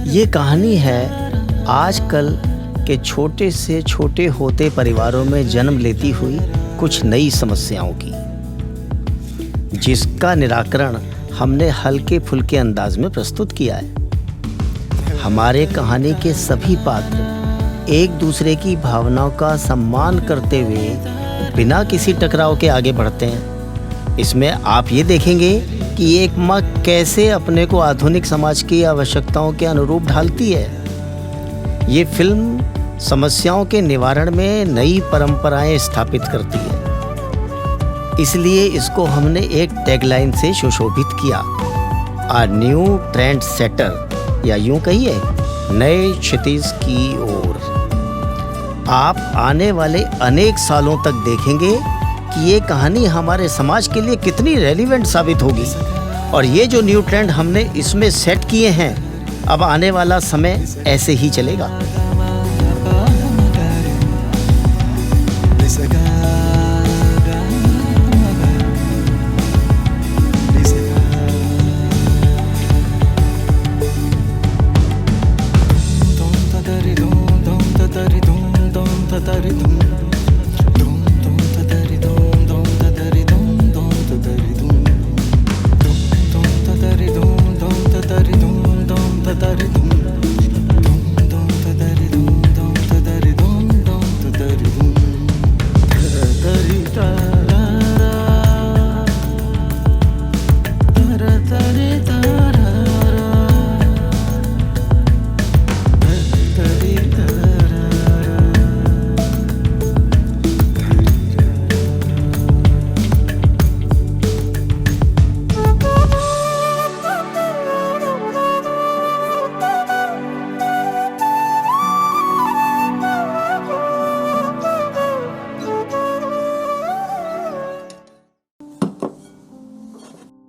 ये कहानी है आजकल के छोटे से छोटे होते परिवारों में जन्म लेती हुई कुछ नई समस्याओं की, जिसका निराकरण हमने हल्के फुल्के अंदाज में प्रस्तुत किया है। हमारे कहानी के सभी पात्र एक दूसरे की भावनाओं का सम्मान करते हुए बिना किसी टकराव के आगे बढ़ते हैं। इसमें आप ये देखेंगे कि एक माँ कैसे अपने को आधुनिक समाज की आवश्यकताओं के अनुरूप ढालती है। ये फिल्म समस्याओं के निवारण में नई परंपराएं स्थापित करती है, इसलिए इसको हमने एक टैगलाइन से सुशोभित किया, अ न्यू ट्रेंड सेटर, या यूं कहिए नए क्षितिज की ओर। आप आने वाले अनेक सालों तक देखेंगे कि ये कहानी हमारे समाज के लिए कितनी रेलिवेंट साबित होगी। और ये जो न्यू ट्रेंड हमने इसमें सेट किए हैं, अब आने वाला समय ऐसे ही चलेगा।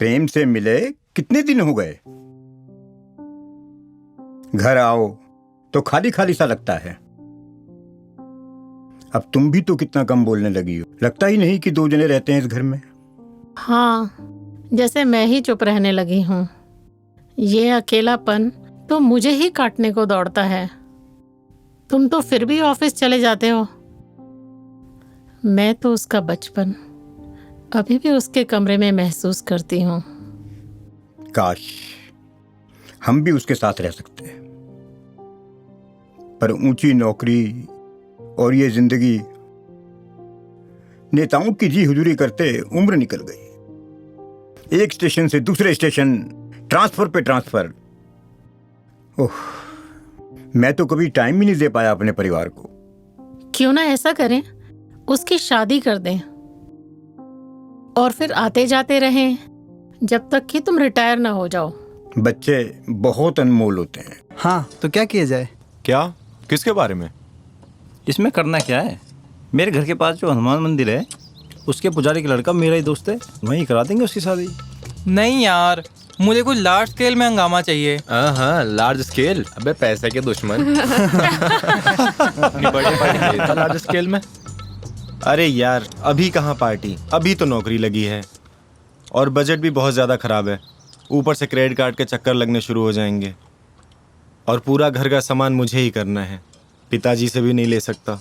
प्रेम से मिले कितने दिन हो गए? घर आओ तो खाली खाली सा लगता है। अब तुम भी तो कितना कम बोलने लगी हो। लगता ही नहीं कि दो जने रहते हैं इस घर में। हाँ, जैसे मैं ही चुप रहने लगी हूँ। ये अकेलापन तो मुझे ही काटने को दौड़ता है। तुम तो फिर भी ऑफिस चले जाते हो। मैं तो उसका बचपन अभी भी उसके कमरे में महसूस करती हूँ। काश हम भी उसके साथ रह सकते हैं, पर ऊंची नौकरी और ये जिंदगी, नेताओं की जी हुजूरी करते उम्र निकल गई। एक स्टेशन से दूसरे स्टेशन, ट्रांसफर पे ट्रांसफर। ओह, मैं तो कभी टाइम ही नहीं दे पाया अपने परिवार को। क्यों ना ऐसा करें, उसकी शादी कर दें और फिर आते जाते रहें जब तक कि तुम रिटायर ना हो जाओ। बच्चे बहुत अनमोल होते हैं। हाँ, तो क्या किया जाए? क्या? किसके बारे में? इसमें करना क्या है? मेरे घर के पास जो हनुमान मंदिर है, उसके पुजारी का लड़का मेरा ही दोस्त है, वहीं करा देंगे उसकी शादी। नहीं यार, मुझे कुछ लार्ज स्केल में हंगामा चाहिए। हाँ, लार्ज स्केल? अबे पैसे के दुश्मन। अपनी बर्थडे पार्टी लार्ज स्केल में? अरे यार, अभी कहाँ पार्टी, अभी तो नौकरी लगी है और बजट भी बहुत ज़्यादा ख़राब है। ऊपर से क्रेडिट कार्ड के चक्कर लगने शुरू हो जाएंगे और पूरा घर का सामान मुझे ही करना है। पिताजी से भी नहीं ले सकता।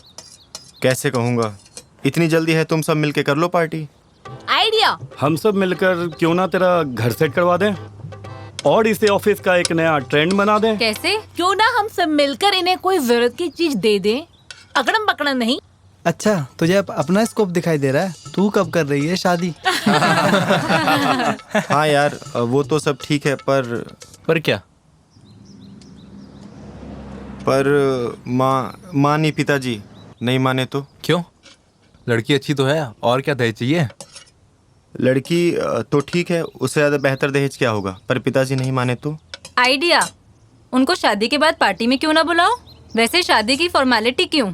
कैसे कहूँगा? इतनी जल्दी है, तुम सब मिलके कर लो पार्टी। आइडिया। हम सब मिलकर क्यों ना तेरा घर सेट करवा दें और इसे ऑफिस का एक नया ट्रेंड बना दें। कैसे? क्यों ना हम सब मिलकर इन्हें कोई जरूरत की चीज दे दें, अकड़म पकड़म नहीं। अच्छा, तुझे अब अपना स्कोप दिखाई दे रहा है। तू कब कर रही है शादी? हाँ यार, वो तो सब ठीक है, पर क्या? पर माँ नहीं, पिताजी नहीं माने तो? क्यों? लड़की अच्छी तो है, और क्या दहेज चाहिए? लड़की तो ठीक है, उससे ज़्यादा बेहतर दहेज क्या होगा, पर पिताजी नहीं माने तो? आइडिया, उनको शादी के बाद पार्टी में क्यों ना बुलाओ? वैसे शादी की फॉर्मेलिटी क्यों?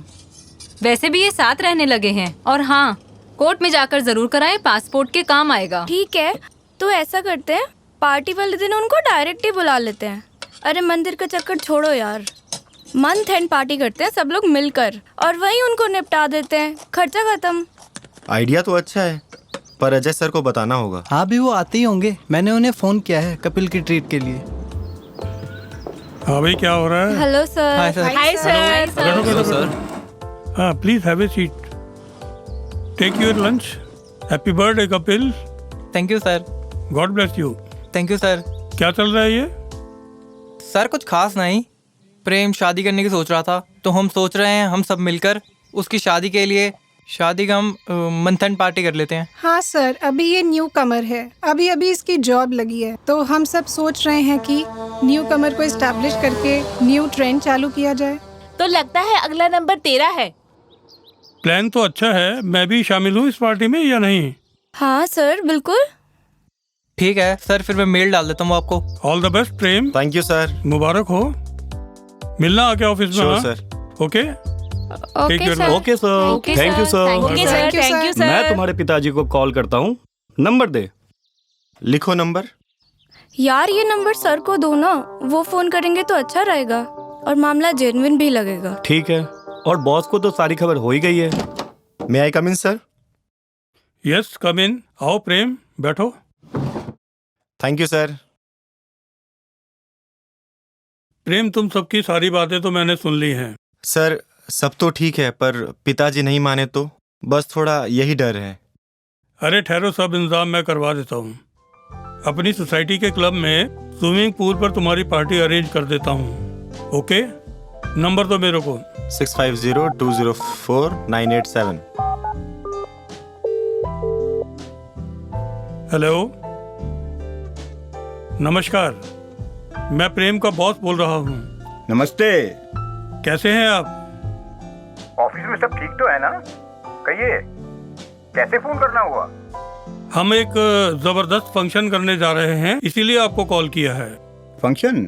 वैसे भी ये साथ रहने लगे हैं। और हाँ, कोर्ट में जाकर जरूर कराएं, पासपोर्ट के काम आएगा। ठीक है, तो ऐसा करते हैं, पार्टी वाले दिन उनको डायरेक्ट ही बुला लेते हैं। अरे मंदिर का चक्कर छोड़ो यार, मंथ एंड पार्टी करते हैं सब लोग मिलकर और वहीं उनको निपटा देते हैं, खर्चा खत्म। आइडिया तो अच्छा है, पर अजय सर को बताना होगा। हाँ भी वो आते ही होंगे, मैंने उन्हें फोन किया है कपिल की ट्रीट के लिए। हाँ भाई, क्या हो रहा है? Hello sir. Hi sir. Hi sir. बैठो बैठो बैठो। हाँ, please have a seat, take your lunch. Happy birthday Kapil. Thank you sir. God bless you. Thank you sir. क्या चल रहा है ये? सर कुछ खास नहीं, प्रेम शादी करने की सोच रहा था, तो हम सोच रहे हैं हम सब मिलकर उसकी शादी के लिए शादी का हम मंथन पार्टी कर लेते हैं। हाँ सर, अभी ये न्यू कमर है, अभी अभी इसकी जॉब लगी है, तो हम सब सोच रहे हैं कि न्यू कमर को एस्टैब्लिश करके न्यू ट्रेंड चालू किया जाए। तो लगता है अगला नंबर तेरा है। प्लान तो अच्छा है, मैं भी शामिल हूँ इस पार्टी में या नहीं? हाँ सर, बिल्कुल। ठीक है सर, फिर मैं मेल डाल देता हूँ आपको। All the best Prem. Thank you sir. मुबारक हो। मिलना आके ऑफिस में। श्योर हाँ? Sir. Okay. Okay sir. Okay sir, okay thank you sir. Okay sir, thank you sir. मैं तुम्हारे पिताजी को कॉल करता हूँ, नंबर दे। लिखो नंबर। यार ये नंबर सर को दो ना, वो फोन करेंगे तो अच्छा रहेगा और मामला जेन्युइन भी लगेगा। ठीक है, और बॉस को तो सारी खबर हो ही गई है। मे आई कम इन सर? यस कम इन। आओ प्रेम, बैठो। Thank you sir. प्रेम, तुम सबकी सारी बातें तो मैंने सुन ली हैं। सर सब तो ठीक है, पर पिताजी नहीं माने तो बस थोड़ा यही डर है। अरे ठहरो, सब इंतजाम मैं करवा देता हूँ। अपनी सोसाइटी के क्लब में स्विमिंग पूल पर तुम्हारी पार्टी अरेंज कर देता हूँ। ओके, नंबर दो मेरे को। 6502049887। हेलो, नमस्कार, मैं प्रेम का बॉस बोल रहा हूँ। नमस्ते। कैसे हैं आप? ऑफिस में सब ठीक तो है ना? कहिए, कैसे फोन करना हुआ? हम एक जबरदस्त फंक्शन करने जा रहे हैं, इसीलिए आपको कॉल किया है। फंक्शन?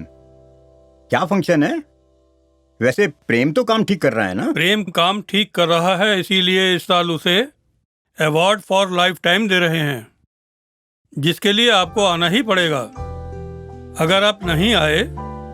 क्या फंक्शन है? वैसे प्रेम तो काम ठीक कर रहा है ना? प्रेम काम ठीक कर रहा है, इसीलिए इस साल उसे अवार्ड फॉर लाइफ टाइम दे रहे हैं, जिसके लिए आपको आना ही पड़ेगा। अगर आप नहीं आए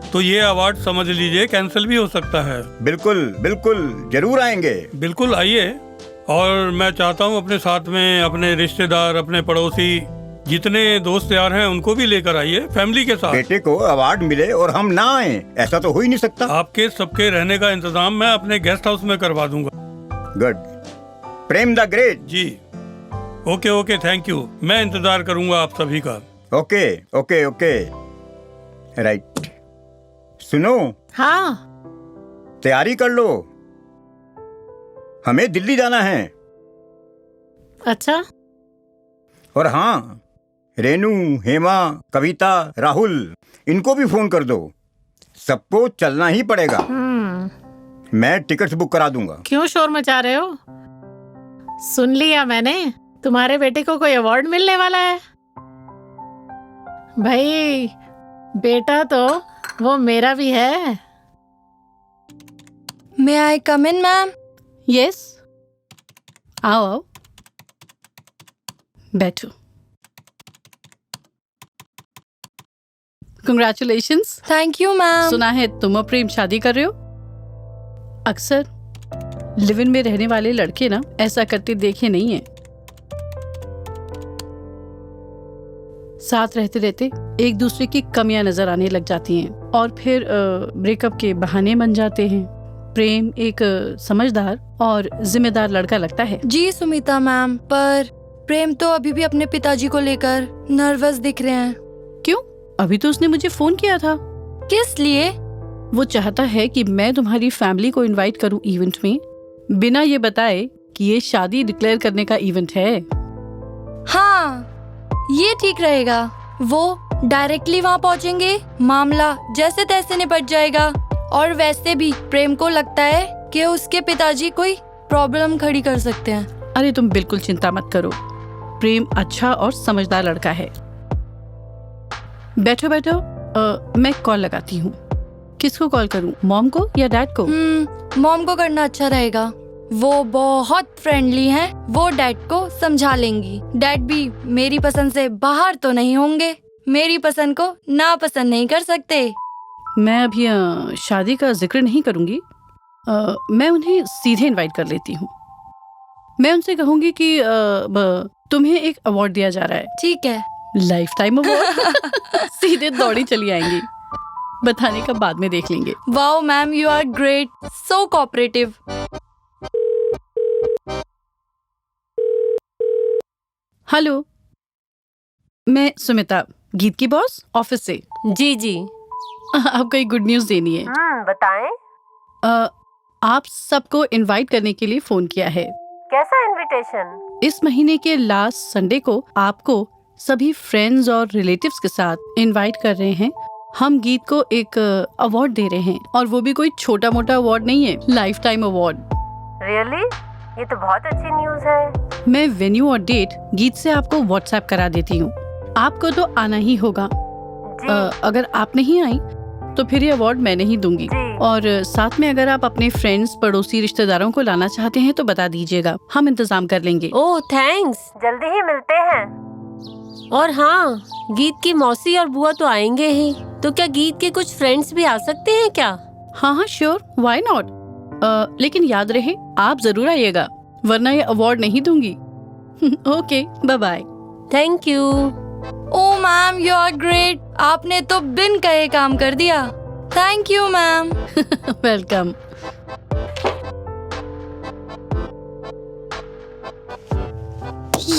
तो ये अवार्ड समझ लीजिए कैंसिल भी हो सकता है। बिल्कुल बिल्कुल, जरूर आएंगे। बिल्कुल आइए, और मैं चाहता हूँ अपने साथ में अपने रिश्तेदार, अपने पड़ोसी, जितने दोस्त यार हैं उनको भी लेकर आइए, फैमिली के साथ। बेटे को अवार्ड मिले और हम ना आए, ऐसा तो हो ही नहीं सकता। आपके सबके रहने का इंतजाम मैं अपने गेस्ट हाउस में करवा दूंगा। गुड। Prem the great. जी ओके ओके, थैंक यू। मैं इंतजार करूंगा आप सभी का। Okay okay okay, right. सुनो, हाँ। तैयारी कर लो, हमें दिल्ली जाना है। अच्छा। और हाँ, रेनू, हेमा, कविता, राहुल, इनको भी फोन कर दो, सबको चलना ही पड़ेगा। मैं टिकट्स बुक करा दूंगा। क्यों शोर मचा रहे हो? सुन लिया मैंने, तुम्हारे बेटे को कोई अवार्ड मिलने वाला है। भाई, बेटा तो वो मेरा भी है। मे आई कम इन मैम? यस, आओ आओ, बैठो। कंग्रेचुलेशंस। Thank you ma'am. सुना है तुम और प्रेम शादी कर रहे हो। अक्सर लिव इन में रहने वाले लड़के ना ऐसा करते देखे नहीं है। साथ रहते रहते एक दूसरे की कमियां नजर आने लग जाती हैं और फिर ब्रेकअप के बहाने बन जाते हैं। प्रेम एक समझदार और जिम्मेदार लड़का लगता है। जी सुमिता मैम, पर प्रेम तो अभी भी अपने पिताजी को लेकर नर्वस दिख रहे हैं। क्यों? अभी तो उसने मुझे फोन किया था। किस लिए? वो चाहता है कि मैं तुम्हारी फैमिली को इनवाइट करूं इवेंट में, बिना ये बताए कि ये शादी डिक्लेयर करने का इवेंट है। हाँ, ये ठीक रहेगा। वो डायरेक्टली वहाँ पहुँचेंगे, मामला जैसे तैसे निपट जाएगा। और वैसे भी प्रेम को लगता है कि उसके पिताजी कोई प्रॉब्लम खड़ी कर सकते हैं। अरे तुम बिल्कुल चिंता मत करो, प्रेम अच्छा और समझदार लड़का है। बैठो बैठो, मैं कॉल लगाती हूँ। किसको कॉल करूँ, मॉम को या डैड को? मॉम को करना अच्छा रहेगा, वो बहुत फ्रेंडली हैं, वो डैड को समझा लेंगी। डैड भी मेरी पसंद से बाहर तो नहीं होंगे, मेरी पसंद को नापसंद नहीं कर सकते। मैं अभी शादी का जिक्र नहीं करूंगी, मैं उन्हें सीधे इनवाइट कर लेती हूँ। मैं उनसे कहूंगी कि तुम्हें एक अवार्ड दिया जा रहा है। ठीक है। Life time award. सीधे दौड़ी चली आएंगी। बताने का बाद में देख लेंगे। Wow ma'am, you are great, so cooperative. Hello, मैं सुमिता, गीत की बॉस, ऑफिस से। जी जी। आपको एक गुड न्यूज देनी है। बताएं। आप सबको इनवाइट करने के लिए फोन किया है। कैसा इनविटेशन? इस महीने के लास्ट संडे को आपको सभी फ्रेंड्स और रिलेटिव्स के साथ इनवाइट कर रहे हैं। हम गीत को एक अवार्ड दे रहे हैं, और वो भी कोई छोटा मोटा अवार्ड नहीं है, लाइफ टाइम अवार्ड। रियली? ये तो बहुत अच्छी न्यूज है। मैं वेन्यू और डेट गीत से आपको व्हाट्सएप करा देती हूँ। आपको तो आना ही होगा। अगर आप नहीं आई तो फिर ये अवार्ड मैं नहीं दूंगी। और साथ में अगर आप अपने फ्रेंड्स, पड़ोसी, रिश्तेदारों को लाना चाहते हैं तो बता दीजिएगा, हम इंतजाम कर लेंगे। ओह थैंक्स, जल्दी ही मिलते हैं। और हाँ, गीत की मौसी और बुआ तो आएंगे ही, तो क्या गीत के कुछ फ्रेंड्स भी आ सकते हैं क्या? हाँ हाँ श्योर, व्हाई नॉट। लेकिन याद रहे आप जरूर आइएगा, वरना ये अवार्ड नहीं दूंगी। Okay, bye bye. Thank you. Oh ma'am, you are great, आपने तो बिन कहे काम कर दिया। Thank you ma'am. Welcome.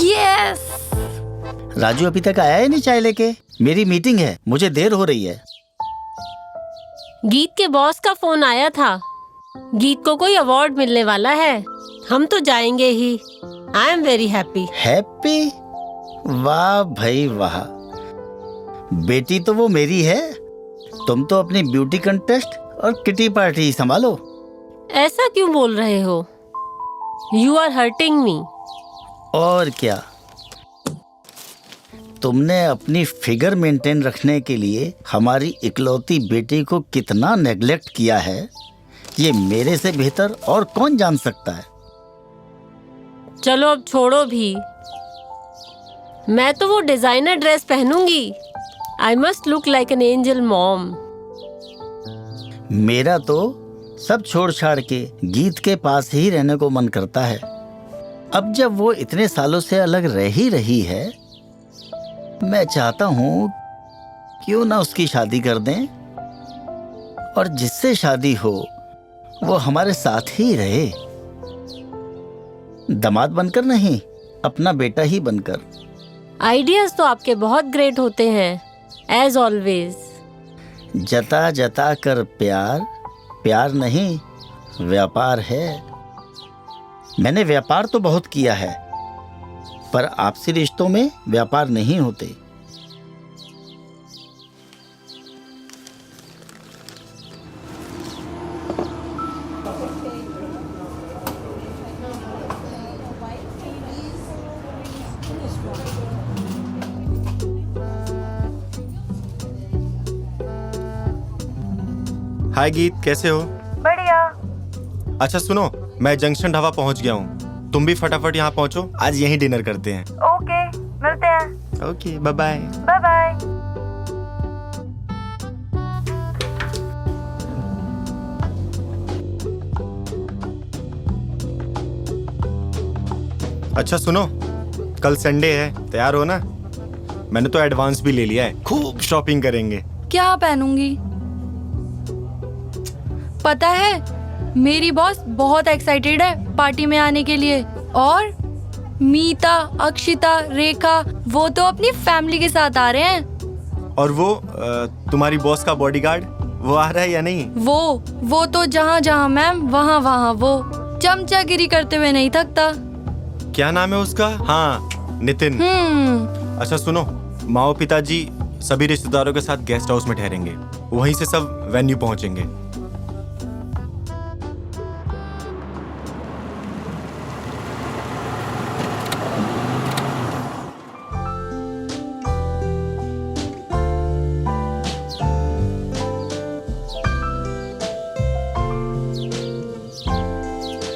Yes. Raju अभी तक आया ही नहीं चाय लेके। मेरी मीटिंग है, मुझे देर हो रही है। गीत के बॉस का फोन आया था, गीत को कोई अवार्ड मिलने वाला है, हम तो जाएंगे ही। I am very happy. Happy? वाह भाई वाह, बेटी तो वो मेरी है। तुम तो अपनी ब्यूटी कंटेस्ट और किटी पार्टी ही संभालो। ऐसा क्यों बोल रहे हो? You are hurting me. और क्या, तुमने अपनी फिगर मेंटेन रखने के लिए हमारी इकलौती बेटी को कितना नेग्लेक्ट किया है, ये मेरे से बेहतर और कौन जान सकता है। चलो अब छोड़ो भी, मैं तो वो डिजाइनर ड्रेस पहनूंगी। I must look like an angel mom. मेरा तो सब छोड़ छाड़ के गीत के पास ही रहने को मन करता है। अब जब वो इतने सालों से अलग रह ही रही है, मैं चाहता हूँ क्यों ना उसकी शादी कर दें, और जिससे शादी हो वो हमारे साथ ही रहे। दामाद बनकर नहीं, अपना बेटा ही बनकर। आइडियाज तो आपके बहुत ग्रेट होते हैं, एज ऑलवेज। जता जता कर प्यार, प्यार नहीं व्यापार है। मैंने व्यापार तो बहुत किया है, पर आपसी रिश्तों में व्यापार नहीं होते। हाय गीत, कैसे हो? बढ़िया। अच्छा सुनो, मैं जंक्शन ढाबा पहुंच गया हूँ, तुम भी फटाफट यहाँ पहुँचो, आज यहीं डिनर करते हैं। ओके, मिलते हैं। Okay, bye bye. Bye bye. अच्छा सुनो, कल संडे है, तैयार हो ना? मैंने तो एडवांस भी ले लिया है, खूब शॉपिंग करेंगे। क्या पहनूंगी? पता है, मेरी बॉस बहुत एक्साइटेड है पार्टी में आने के लिए। और मीता, अक्षिता, रेखा, वो तो अपनी फैमिली के साथ आ रहे हैं। और वो तुम्हारी बॉस का बॉडीगार्ड, वो आ रहा है या नहीं? वो तो जहाँ जहाँ मैम वहाँ वहाँ वो चमचागिरी करते हुए नहीं थकता। क्या नाम है उसका? हाँ, नितिन। अच्छा सुनो, माँ पिताजी सभी रिश्तेदारों के साथ गेस्ट हाउस में ठहरेंगे, वहीं से सब वेन्यू पहुंचेंगे।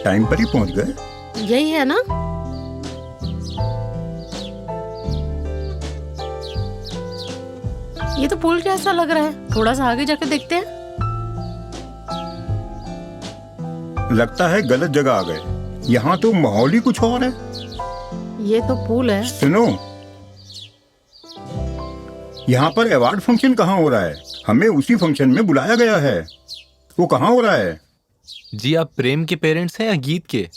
टाइम पर ही पहुंच गए। यही है ना? ये तो पुल जैसा लग रहा है, थोड़ा सा आगे जाके देखते हैं। लगता है गलत जगह आ गए। यहाँ तो माहौल ही कुछ और है। ये तो पूल है। सुनो, यहाँ पर अवार्ड फंक्शन कहाँ हो रहा है? हमें उसी फंक्शन में बुलाया गया है। वो कहाँ हो रहा है? जी आप प्रेम के पेरेंट्स हैं या गीत के?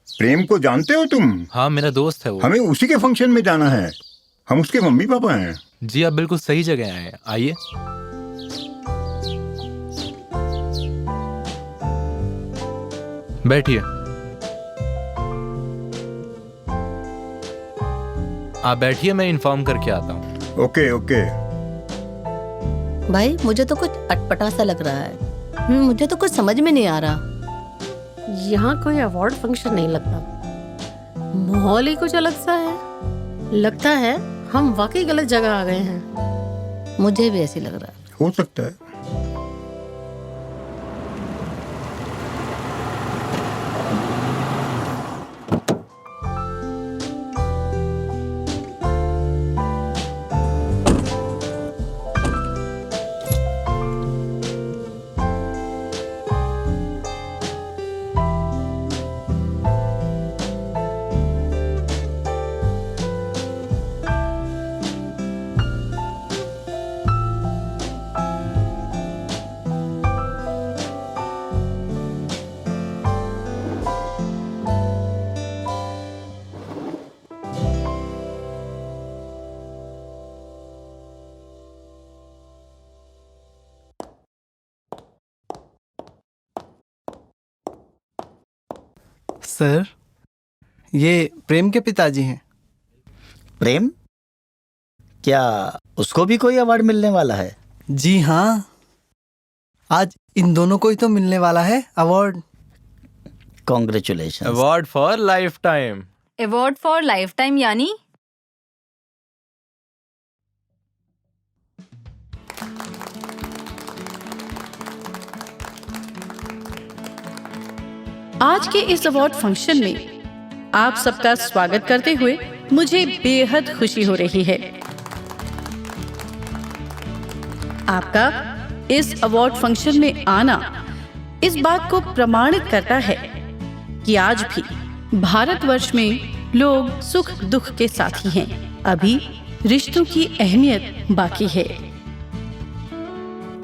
प्रेम को जानते हो तुम? हाँ मेरा दोस्त है वो। हमें उसी के फंक्शन में जाना है। हम उसके मम्मी पापा हैं। जी आप बिल्कुल सही जगह आए हैं, आइए। बैठिए। आप बैठिए, मैं इन्फॉर्म करके आता हूँ। Okay okay. भाई मुझे तो कुछ अटपटा सा लग रहा है। मुझे तो कुछ समझ में नहीं आ रहा। यहाँ कोई अवार्ड फंक्शन नहीं लगता। माहौल ही कुछ अलग सा है। लगता है हम वाकई गलत जगह आ गए हैं। मुझे भी ऐसे लग रहा है। हो सकता है। सर, ये प्रेम के पिताजी हैं। प्रेम? क्या उसको भी कोई अवार्ड मिलने वाला है? जी हाँ, आज इन दोनों को ही तो मिलने वाला है award. Congratulation. Award for life time. Award for life time यानी? आज के इस अवार्ड फंक्शन में आप सबका स्वागत करते हुए मुझे बेहद खुशी हो रही है। आपका इस अवार्ड फंक्शन में आना इस बात को प्रमाणित करता है कि आज भी भारतवर्ष में लोग सुख दुख के साथी हैं। अभी रिश्तों की अहमियत बाकी है।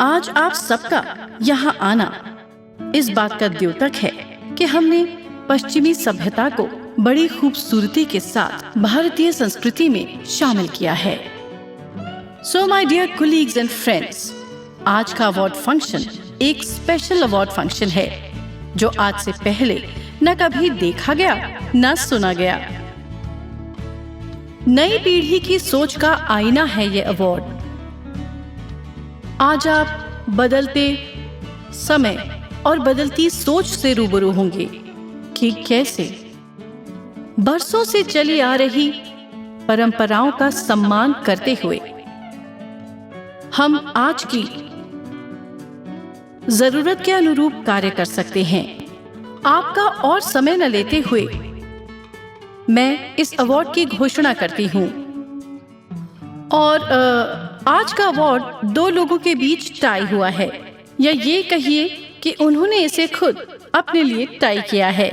आज आप सबका यहाँ आना इस बात का द्योतक है कि हमने पश्चिमी सभ्यता को बड़ी खूबसूरती के साथ भारतीय संस्कृति में शामिल किया है। So my dear colleagues and friends, आज का अवार्ड फंक्शन एक स्पेशल अवार्ड फंक्शन है जो आज से पहले न कभी देखा गया न सुना गया। नई पीढ़ी की सोच का आईना है ये अवार्ड। आज आप बदलते समय और बदलती सोच से रूबरू होंगे कि कैसे बरसों से चली आ रही परंपराओं का सम्मान करते हुए हम आज की जरूरत के अनुरूप कार्य कर सकते हैं। आपका और समय न लेते हुए मैं इस अवार्ड की घोषणा करती हूँ। और आज का अवार्ड दो लोगों के बीच टाई हुआ है, या ये कहिए कि उन्होंने इसे खुद अपने लिए टाई किया है।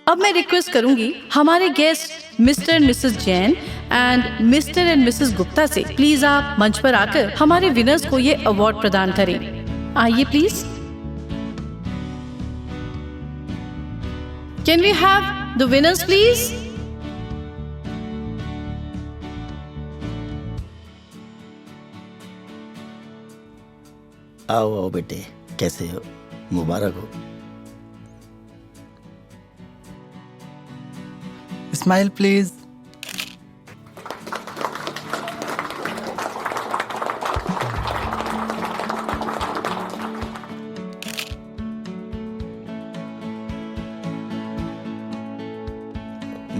अब मैं रिक्वेस्ट करूंगी हमारे guest mister and Mrs Jain and mister and Mrs Gupta से, प्लीज आप मंच पर आकर हमारे विनर्स को ये अवार्ड प्रदान करें। आइए please. Can we have the winners please? आओ आओ बेटे, कैसे हो? मुबारक हो। Smile please.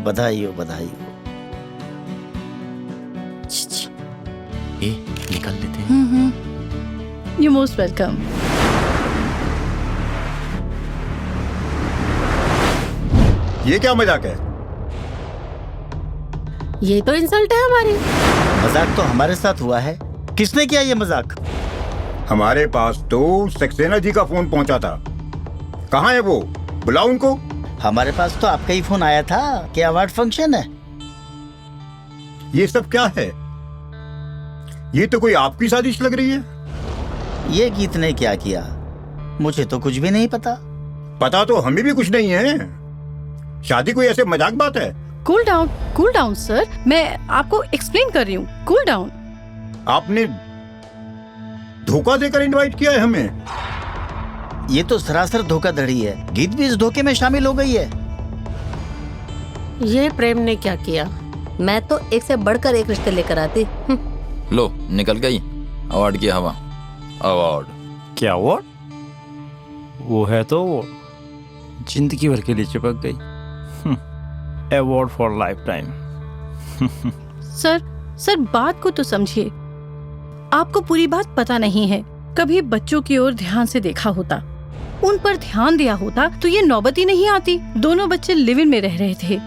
बधाई हो, बधाई हो। ए, निकल लेते हैं। You most welcome. ये क्या मजाक है? ये तो इंसल्ट है हमारी। मजाक तो हमारे साथ हुआ है। किसने किया ये मजाक? हमारे पास तो सक्सेना जी का फोन पहुंचा था। कहाँ है वो? बुलाओ उनको। हमारे पास तो आपका ही फोन आया था कि अवार्ड फंक्शन है। ये सब क्या है? ये तो कोई आपकी साजिश लग रही है। ये गीत ने क्या किया मुझे तो कुछ भी नहीं पता। पता तो हमें भी कुछ नहीं है। शादी कोई ऐसे मजाक बात है? कूल डाउन सर, मैं आपको एक्सप्लेन कर रही हूँ। Cool down. आपने धोखा देकर इनवाइट किया है हमें। ये तो सरासर धोखाधड़ी है। गीत भी इस धोखे में शामिल हो गई है। ये प्रेम ने क्या किया? मैं तो एक से बढ़कर एक रिश्ते लेकर आती। लो निकल गई अवार्ड की हवा। अवार्ड क्या अवार्ड? वो है तो वो जिंदगी भर के लिए चिपक गई। Award for life time. Sir बात को तो समझिए। आपको पूरी बात पता नहीं है। कभी बच्चों की ओर ध्यान से देखा होता, उन पर ध्यान दिया होता तो ये नौबत ही नहीं आती। दोनों बच्चे लिव इन में रह रहे थे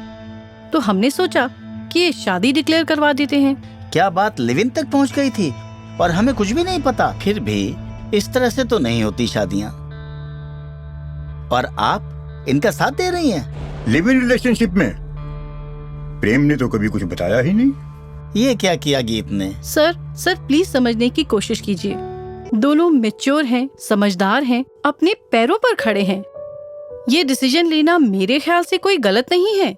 तो हमने सोचा कि ये शादी डिक्लेयर करवा देते हैं। क्या बात लिव इन तक पहुंच गई थी और हमें कुछ भी नहीं पता? फिर भी इस तरह से तो नहीं होती शादियां। और आप इनका साथ दे रही हैं। लिव इन रिलेशनशिप में प्रेम ने तो कभी कुछ बताया ही नहीं। ये क्या किया गीत ने? सर प्लीज समझने की कोशिश कीजिए। दोनों मैच्योर हैं, समझदार हैं, अपने पैरों पर खड़े हैं। ये डिसीजन लेना मेरे ख्याल से कोई गलत नहीं है।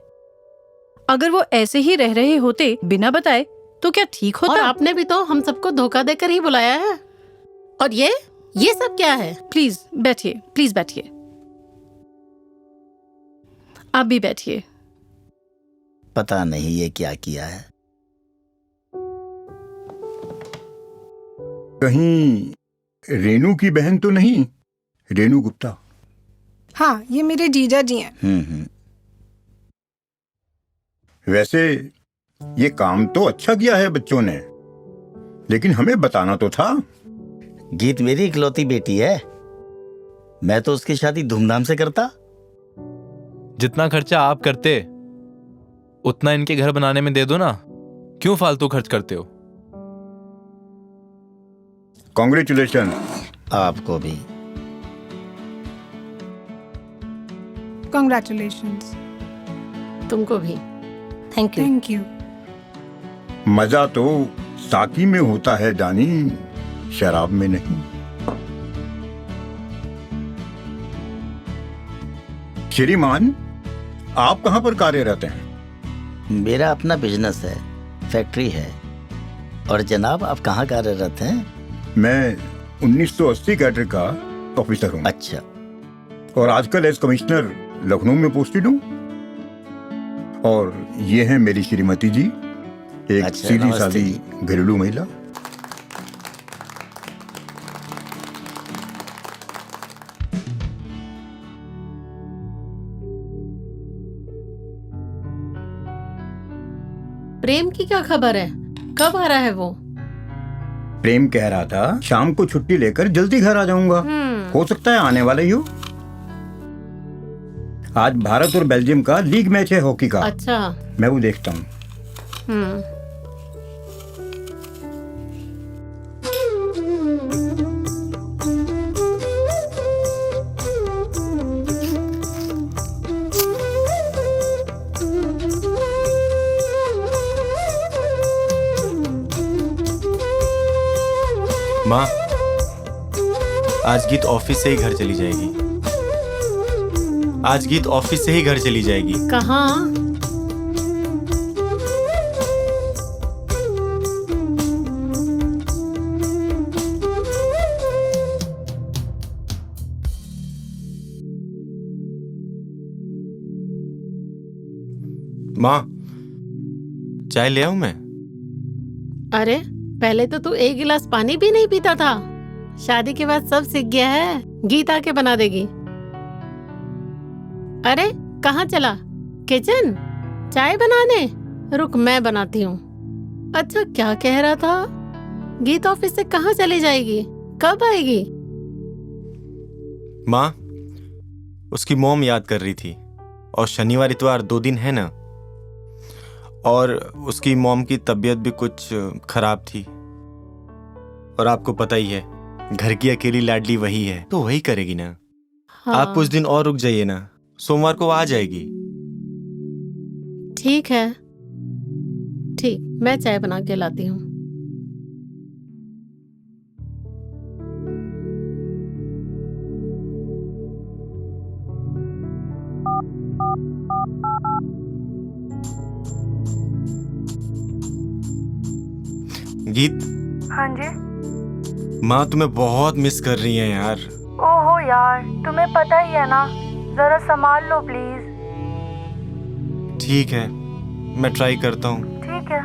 अगर वो ऐसे ही रह रहे होते बिना बताए तो क्या ठीक होता? और आपने भी तो हम सबको धोखा देकर ही बुलाया है। और ये सब क्या है? प्लीज बैठिए। आप भी बैठिए। पता नहीं ये क्या किया है। कहीं रेनू की बहन तो नहीं? रेनू गुप्ता। हाँ, ये मेरे जीजा जी हैं। वैसे ये काम तो अच्छा किया है बच्चों ने, लेकिन हमें बताना तो था। गीत मेरी इकलौती बेटी है। मैं तो उसकी शादी धूमधाम से करता। जितना खर्चा आप करते उतना इनके घर बनाने में दे दो ना। क्यों फालतू खर्च करते हो? कांग्रेचुलेशन। आपको भी कांग्रेचुलेशंस। तुमको भी थैंक यू। मजा तो साकी में होता है जानी, शराब में नहीं। श्रीमान, आप कहाँ पर कार्यरत हैं? मेरा अपना बिजनेस है, फैक्ट्री है। और जनाब आप कहाँ कार्यरत हैं? मैं 1980 कैडर का ऑफिसर हूँ। अच्छा। और आजकल एज कमिश्नर लखनऊ में पोस्टेड हूँ। और ये हैं मेरी श्रीमती जी, एक अच्छा, सीधी नमस्ते सादी जी। घरेलू महिला। प्रेम की क्या खबर है? कब आ रहा है वो? प्रेम कह रहा था शाम को छुट्टी लेकर जल्दी घर आ जाऊंगा। हो सकता है आने वाला ही हो। आज भारत और बेल्जियम का लीग मैच है हॉकी का। अच्छा। मैं वो देखता हूँ। माँ, आज गीत ऑफिस से ही घर चली जाएगी। आज गीत ऑफिस से ही घर चली जाएगी। कहाँ? माँ, चाय ले आऊं मैं? अरे पहले तो तू एक गिलास पानी भी नहीं पीता था। शादी के बाद सब सीख गया है। गीत आके बना देगी। अरे कहाँ चला? किचन? चाय बनाने? रुक मैं बनाती हूँ। अच्छा क्या कह रहा था? गीत ऑफिस से कहाँ चली जाएगी? कब आएगी? माँ, उसकी मॉम याद कर रही थी और शनिवार इतवार 2 दिन है ना। और उसकी मॉम की तबीयत भी कुछ खराब थी। और आपको पता ही है, घर की अकेली लाडली वही है, तो वही करेगी ना। हाँ। आप कुछ दिन और रुक जाइए ना, सोमवार को आ जाएगी। ठीक है, ठीक, मैं चाय बना के लाती हूँ। गीत, हाँ जी। माँ तुम्हें बहुत मिस कर रही है यार। ओहो यार, तुम्हें पता ही है ना, जरा संभाल लो प्लीज। ठीक है, मैं ट्राई करता हूँ। ठीक है।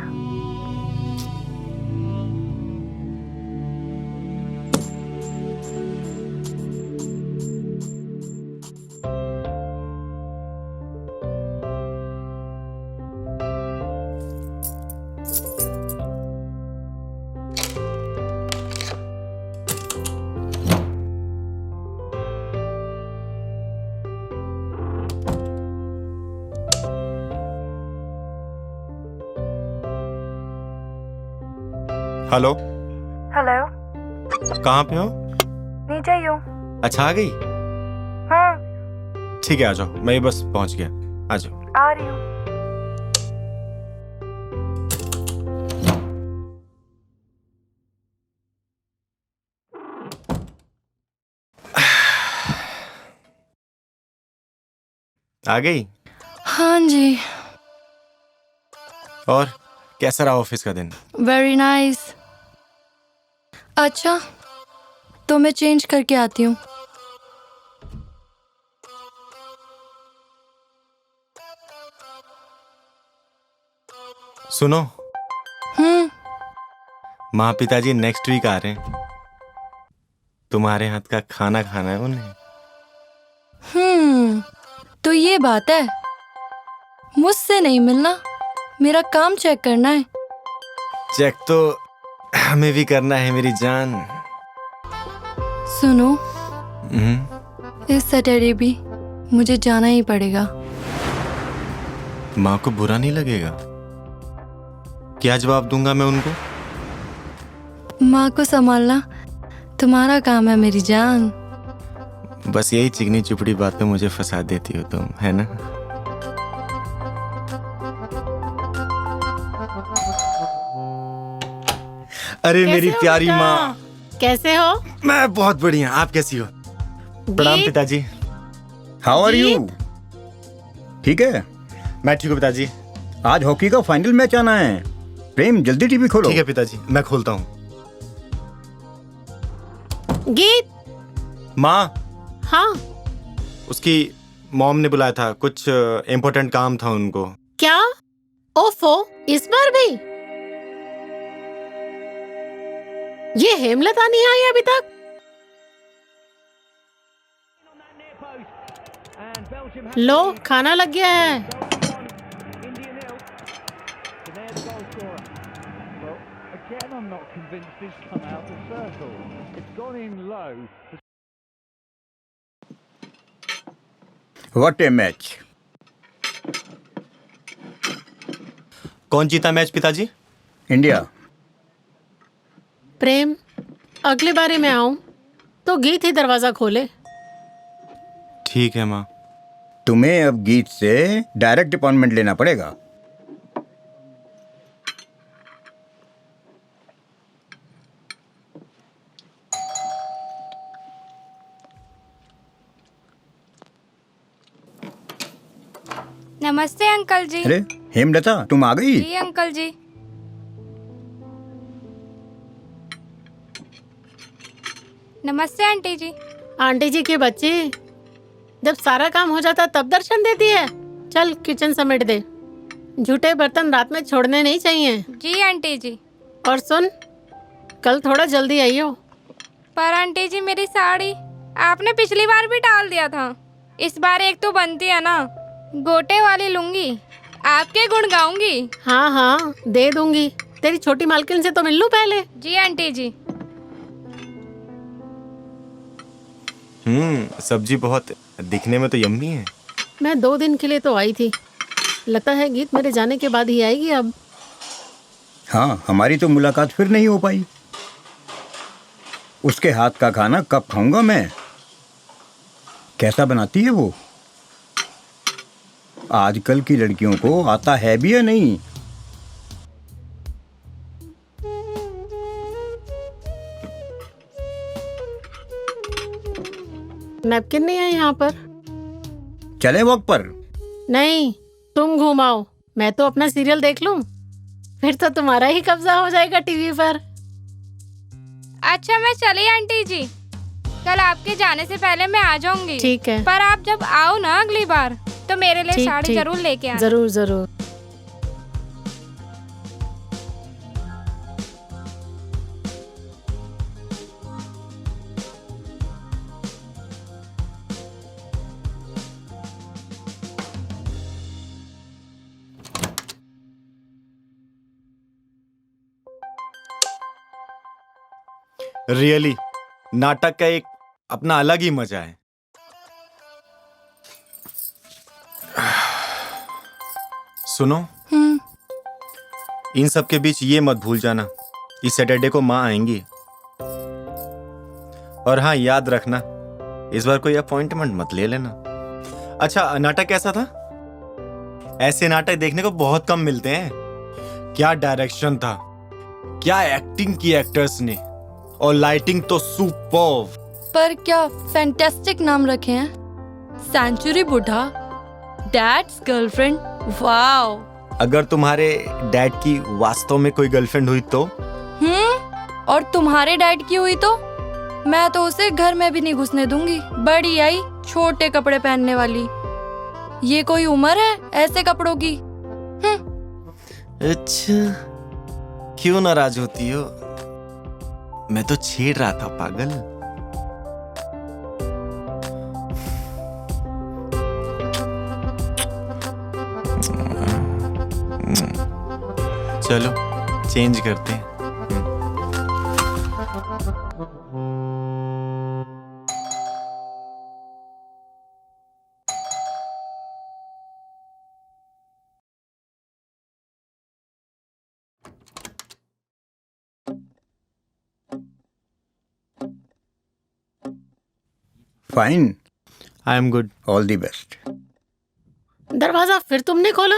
हेलो। हेलो। कहाँ पे हो? नीचे ही हूँ। अच्छा, आ गई? हाँ। ठीक है, आ जाओ, मैं बस पहुंच गया, आ जाओ। आ रही हूँ। आ गई? हाँ जी। और कैसा रहा ऑफिस का दिन? Very nice. अच्छा, तो मैं चेंज करके आती हूँ। सुनो, हम्म। माँ पिताजी नेक्स्ट वीक आ रहे हैं। तुम्हारे हाथ का खाना खाना है उन्हें। तो ये बात है। मुझसे नहीं मिलना, मेरा काम चेक करना है। चेक तो हमें भी करना है मेरी जान। सुनो, इस सैटरडे भी मुझे जाना ही पड़ेगा। माँ को बुरा नहीं लगेगा? क्या जवाब दूंगा मैं उनको? माँ को संभालना तुम्हारा काम है मेरी जान। बस यही चिकनी चुपड़ी बात पे मुझे फंसा देती हो तुम, है ना? अरे मेरी प्यारी माँ, कैसे हो? मैं बहुत बढ़िया, आप कैसी हो? प्रणाम पिताजी। How are you? ठीक है? मैं ठीक हूँ पिताजी। आज हॉकी का फाइनल मैच आना है। प्रेम, जल्दी टीवी खोलो। ठीक है पिताजी, मैं खोलता हूँ। गीत। माँ। हाँ। उसकी मॉम ने बुलाया था, कुछ इम्पोर्टेंट काम था उनको। क्या? ओफो, इस बार भी? ये हेमलता नहीं आई अभी तक? लो, खाना लग गया है। What A match. कौन जीता मैच पिताजी? इंडिया। प्रेम, अगली बारी मैं आऊं तो गीत ही दरवाजा खोले। ठीक है माँ। तुम्हें अब गीत से डायरेक्ट अपॉइंटमेंट लेना पड़ेगा। नमस्ते अंकल जी। अरे हेमलता, तुम आ गई? जी अंकल जी। नमस्ते आंटी जी। आंटी जी के बच्चे, जब सारा काम हो जाता तब दर्शन देती है। चल किचन समेट दे, झूठे बर्तन रात में छोड़ने नहीं चाहिए। जी आंटी जी। और सुन, कल थोड़ा जल्दी आइयो। पर आंटी जी, मेरी साड़ी आपने पिछली बार भी टाल दिया था। इस बार एक तो बनती है ना, गोटे वाली लूंगी, आपके गुण गाऊंगी। हाँ हाँ, दे दूंगी। तेरी छोटी मालकिन से तो मिल लूं पहले। जी आंटी जी। सब्जी बहुत दिखने में तो यम्मी है। मैं 2 दिन के लिए तो आई थी, लगता है गीत मेरे जाने के बाद ही आएगी अब। हाँ, हमारी तो मुलाकात फिर नहीं हो पाई। उसके हाथ का खाना कब खाऊंगा मैं? कैसा बनाती है वो? आजकल की लड़कियों को आता है भी या नहीं? नैपकिन नहीं है यहाँ पर? चले वॉक पर? नहीं, तुम घुमाओ, मैं तो अपना सीरियल देख लूं। फिर तो तुम्हारा ही कब्जा हो जाएगा टीवी पर। अच्छा मैं चली आंटी जी, कल आपके जाने से पहले मैं आ जाऊंगी। ठीक है। पर आप जब आओ ना अगली बार तो मेरे लिए ठीक, साड़ी ठीक। जरूर लेके आना। जरूर जरूर। रियली नाटक का एक अपना अलग ही मजा है। सुनो, इन सब के बीच ये मत भूल जाना, इस सैटरडे को माँ आएंगी। और हाँ, याद रखना इस बार कोई अपॉइंटमेंट मत ले लेना। अच्छा, नाटक कैसा था? ऐसे नाटक देखने को बहुत कम मिलते हैं। क्या डायरेक्शन था, क्या एक्टिंग की एक्टर्स ने, और लाइटिंग तो सुपर्ब। पर क्या फैंटास्टिक नाम रखे हैं। सेंचुरी बुढ़ा, डैड्स गर्लफ्रेंड, वाओ। अगर तुम्हारे डैड की वास्तव में कोई गर्लफ्रेंड हुई तो? और तुम्हारे डैड की हुई तो मैं तो उसे घर में भी नहीं घुसने दूंगी। बड़ी आई छोटे कपड़े पहनने वाली। ये कोई उम्र है ऐसे कपड़ों की? अच्छा, क्यों नाराज होती हो? मैं तो छेड़ रहा था पागल। चलो चेंज करते हैं। Fine, I am good, all the best. दरवाजा फिर तुमने खोला?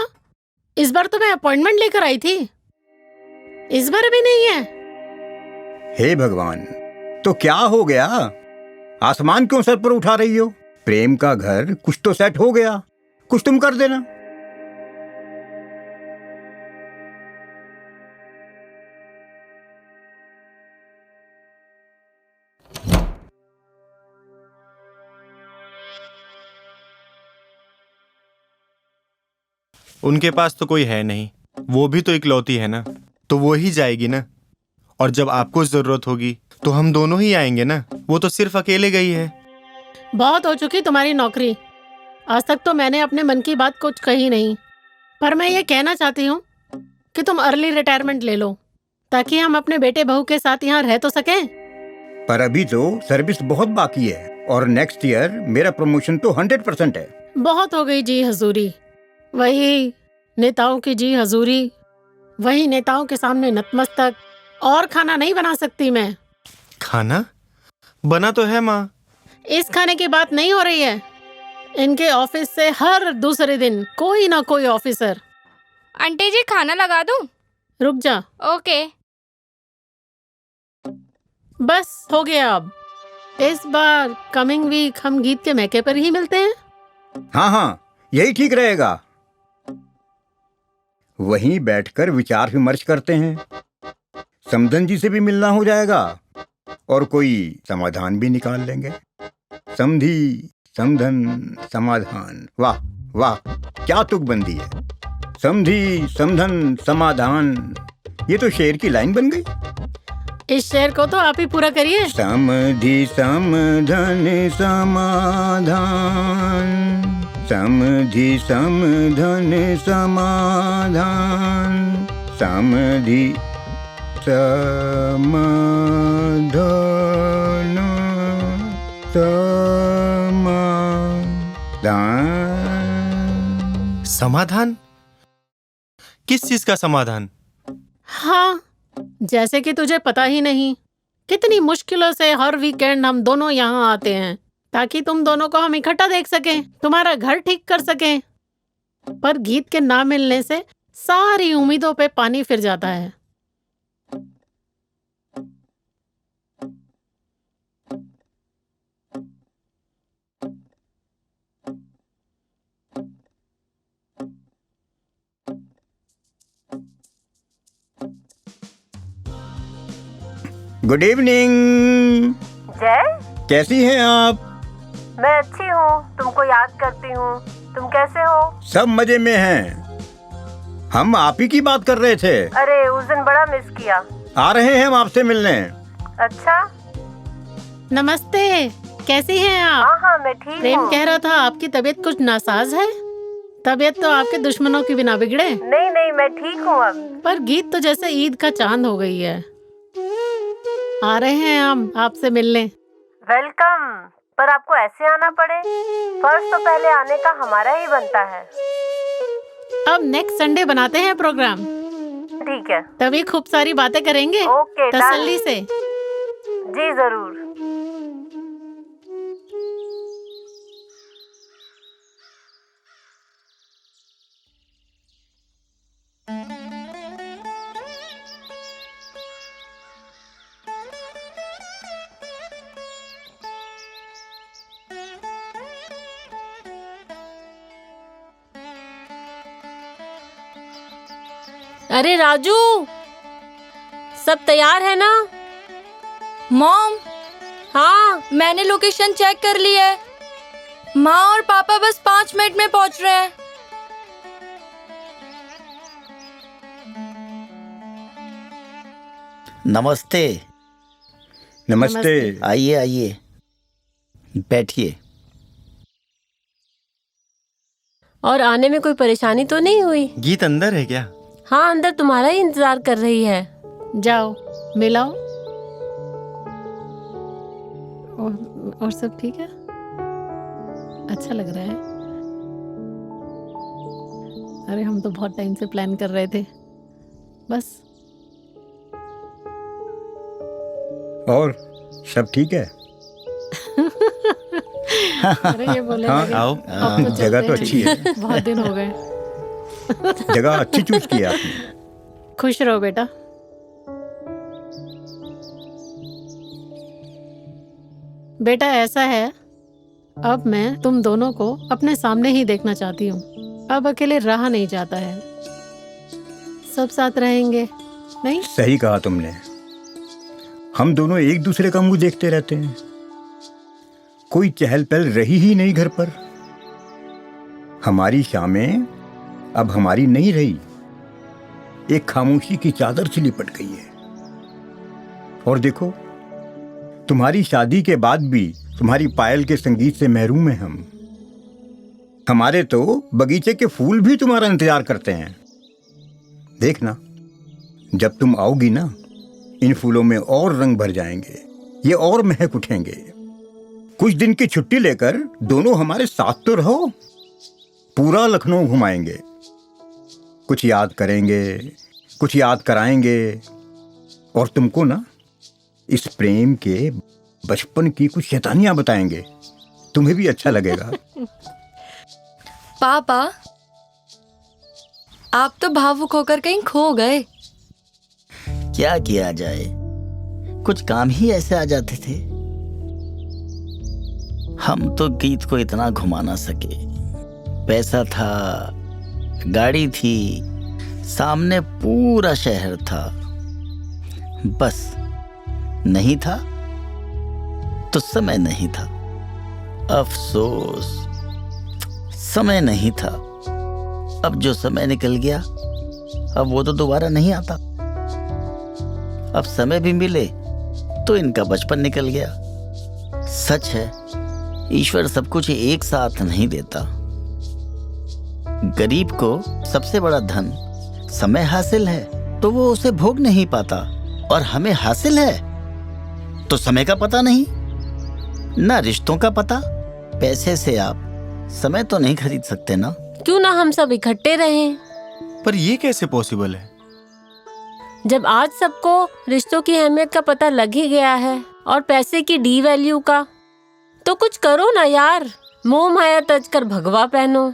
इस बार तो मैं अपॉइंटमेंट लेकर आई थी, इस बार भी नहीं है। हे भगवान, तो क्या हो गया? आसमान क्यों सर पर उठा रही हो? प्रेम का घर कुछ तो सेट हो गया, कुछ तुम कर देना। उनके पास तो कोई है नहीं, वो भी तो इकलौती है ना, तो वो ही जाएगी ना। और जब आपको जरूरत होगी तो हम दोनों ही आएंगे ना। वो तो सिर्फ अकेले गई है। बहुत हो चुकी तुम्हारी नौकरी। आज तक तो मैंने अपने मन की बात कुछ कही नहीं, पर मैं ये कहना चाहती हूँ कि तुम अर्ली रिटायरमेंट ले लो, ताकि हम अपने बेटे बहू के साथ यहाँ रह तो सकें। पर अभी तो सर्विस बहुत बाकी है, और नेक्स्ट ईयर मेरा प्रमोशन तो 100% है। बहुत हो गई जी हजूरी, वही नेताओं की जी हजूरी, वही नेताओं के सामने नतमस्तक। और खाना नहीं बना सकती मैं। खाना बना तो है माँ। इस खाने की बात नहीं हो रही है। इनके ऑफिस से हर दूसरे दिन कोई ना कोई ऑफिसर। आंटी जी खाना लगा दूं? रुक जा। ओके। बस हो गया। अब इस बार कमिंग वीक हम गीत के मैके पर ही मिलते हैं। हाँ हाँ, यही ठीक रहेगा। वहीं बैठकर विचार विमर्श करते हैं। समधन जी से भी मिलना हो जाएगा और कोई समाधान भी निकाल लेंगे। समधी समधन समाधान, वाह वाह, क्या तुकबंदी है। समधी समधन समाधान, ये तो शेर की लाइन बन गई। इस शेर को तो आप ही पूरा करिए। समधी समधन समाधान, समधी समधन समाधान, समधी समाधान समाधान। समाधान? किस चीज का समाधान? हाँ, जैसे कि तुझे पता ही नहीं, कितनी मुश्किलों से हर वीकेंड हम दोनों यहाँ आते हैं, ताकि तुम दोनों को हम इकट्ठा देख सकें, तुम्हारा घर ठीक कर सकें। पर गीत के ना मिलने से सारी उम्मीदों पे पानी फिर जाता है। Good evening. जय, कैसी हैं आप? मैं अच्छी हूँ, तुमको याद करती हूँ। तुम कैसे हो? सब मजे में हैं। हम आप ही की बात कर रहे थे। अरे उस दिन बड़ा मिस किया। आ रहे हैं हम आपसे मिलने। अच्छा, नमस्ते, कैसी हैं आप? हाँ हाँ मैं ठीक प्रेम हूँ। कह रहा था आपकी तबीयत कुछ नासाज है। तबीयत तो आपके दुश्मनों की बिना बिगड़े। नहीं नहीं मैं ठीक हूँ अब। पर गीत तो जैसे ईद का चांद हो गई है। आ रहे हैं हम आपसे मिलने। वेलकम, पर आपको ऐसे आना पड़े? फर्स्ट तो पहले आने का हमारा ही बनता है। अब नेक्स्ट संडे बनाते हैं प्रोग्राम। ठीक है, तभी खूब सारी बातें करेंगे। Okay, done. तसल्ली से। जी जरूर। अरे राजू, सब तैयार है ना? मॉम, हाँ मैंने लोकेशन चेक कर ली है। माँ और पापा बस 5 मिनट में पहुंच रहे हैं। नमस्ते। नमस्ते। आइए आइए, बैठिए। और आने में कोई परेशानी तो नहीं हुई? गीत अंदर है क्या? हाँ, अंदर तुम्हारा ही इंतजार कर रही है। जाओ मिलाओ। और सब ठीक है? अच्छा लग रहा है। अरे हम तो बहुत टाइम से प्लान कर रहे थे। बस। और सब ठीक है? अरे ये बोले हाँ, लगे, आओ। अब तो जगह तो चलते अच्छी हैं। है। बहुत दिन हो गए। जगह अच्छी चूज की आपने। खुश रहो बेटा। बेटा ऐसा है, अब मैं तुम दोनों को अपने सामने ही देखना चाहती हूँ। अब अकेले रहा नहीं जाता है। सब साथ रहेंगे नहीं? सही कहा तुमने। हम दोनों एक दूसरे का मुंह देखते रहते हैं। कोई चहल पहल रही ही नहीं घर पर। हमारी शामें अब हमारी नहीं रही, एक खामोशी की चादर से लिपट गई है। और देखो, तुम्हारी शादी के बाद भी तुम्हारी पायल के संगीत से महरूम हैं हम। हमारे तो बगीचे के फूल भी तुम्हारा इंतजार करते हैं। देखना, जब तुम आओगी ना, इन फूलों में और रंग भर जाएंगे, ये और महक उठेंगे। कुछ दिन की छुट्टी लेकर दोनों हमारे साथ तो रहो। पूरा लखनऊ घुमाएंगे, कुछ याद करेंगे, कुछ याद कराएंगे। और तुमको ना इस प्रेम के बचपन की कुछ शैतानियां बताएंगे। तुम्हें भी अच्छा लगेगा। पापा, आप तो भावुक होकर कहीं खो गए। क्या किया जाए, कुछ काम ही ऐसे आ जाते थे। हम तो गीत को इतना घुमा ना सके। पैसा था, गाड़ी थी, सामने पूरा शहर था, बस नहीं था तो समय नहीं था। अफसोस, समय नहीं था। अब जो समय निकल गया, अब वो तो दोबारा नहीं आता। अब समय भी मिले तो इनका बचपन निकल गया। सच है, ईश्वर सब कुछ एक साथ नहीं देता। गरीब को सबसे बड़ा धन समय हासिल है तो वो उसे भोग नहीं पाता, और हमें हासिल है तो समय का पता नहीं, ना रिश्तों का पता। पैसे से आप समय तो नहीं खरीद सकते ना। क्यों ना हम सब इकट्ठे रहें? पर ये कैसे पॉसिबल है? जब आज सबको रिश्तों की अहमियत का पता लग ही गया है और पैसे की डी वैल्यू का, तो कुछ करो ना यार। मोह माया तज कर भगवा पहनो।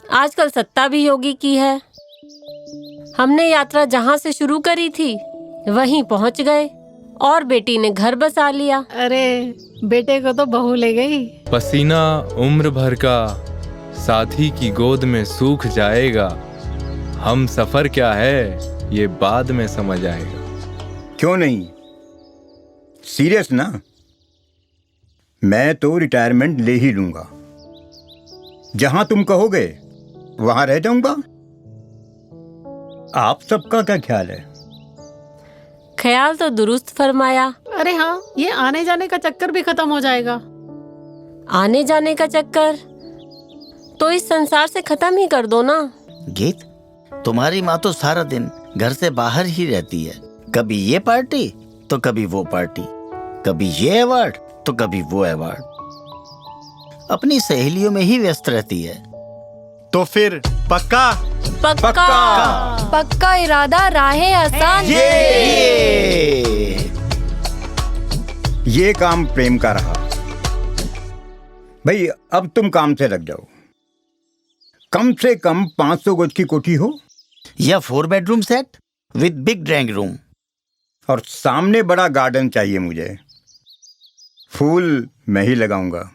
आजकल सत्ता भी योगी की है। हमने यात्रा जहाँ से शुरू करी थी वहीं पहुँच गए और बेटी ने घर बसा लिया। अरे बेटे को तो बहू ले गई। पसीना उम्र भर का साथी की गोद में सूख जाएगा। हम सफर क्या है ये बाद में समझ आएगा। क्यों नहीं, सीरियस ना। मैं तो रिटायरमेंट ले ही लूंगा। जहां तुम कहोगे वहां रह जाऊंगा। आप सबका क्या ख्याल है? ख्याल तो दुरुस्त फरमाया। अरे हाँ, ये आने जाने का चक्कर भी खत्म हो जाएगा। आने जाने का चक्कर तो इस संसार से खत्म ही कर दो ना। गीत, तुम्हारी माँ तो सारा दिन घर से बाहर ही रहती है। कभी ये पार्टी तो कभी वो पार्टी, कभी ये अवार्ड तो कभी वो अवार्ड। अपनी सहेलियों में ही व्यस्त रहती है। तो फिर पक्का पक्का पक्का इरादा, राहें आसान। ये काम प्रेम का रहा। भाई अब तुम काम से लग जाओ। कम से कम 500 गज की कोठी हो या 4 bedroom set with big drawing room, और सामने बड़ा गार्डन चाहिए मुझे। फूल मैं ही लगाऊंगा।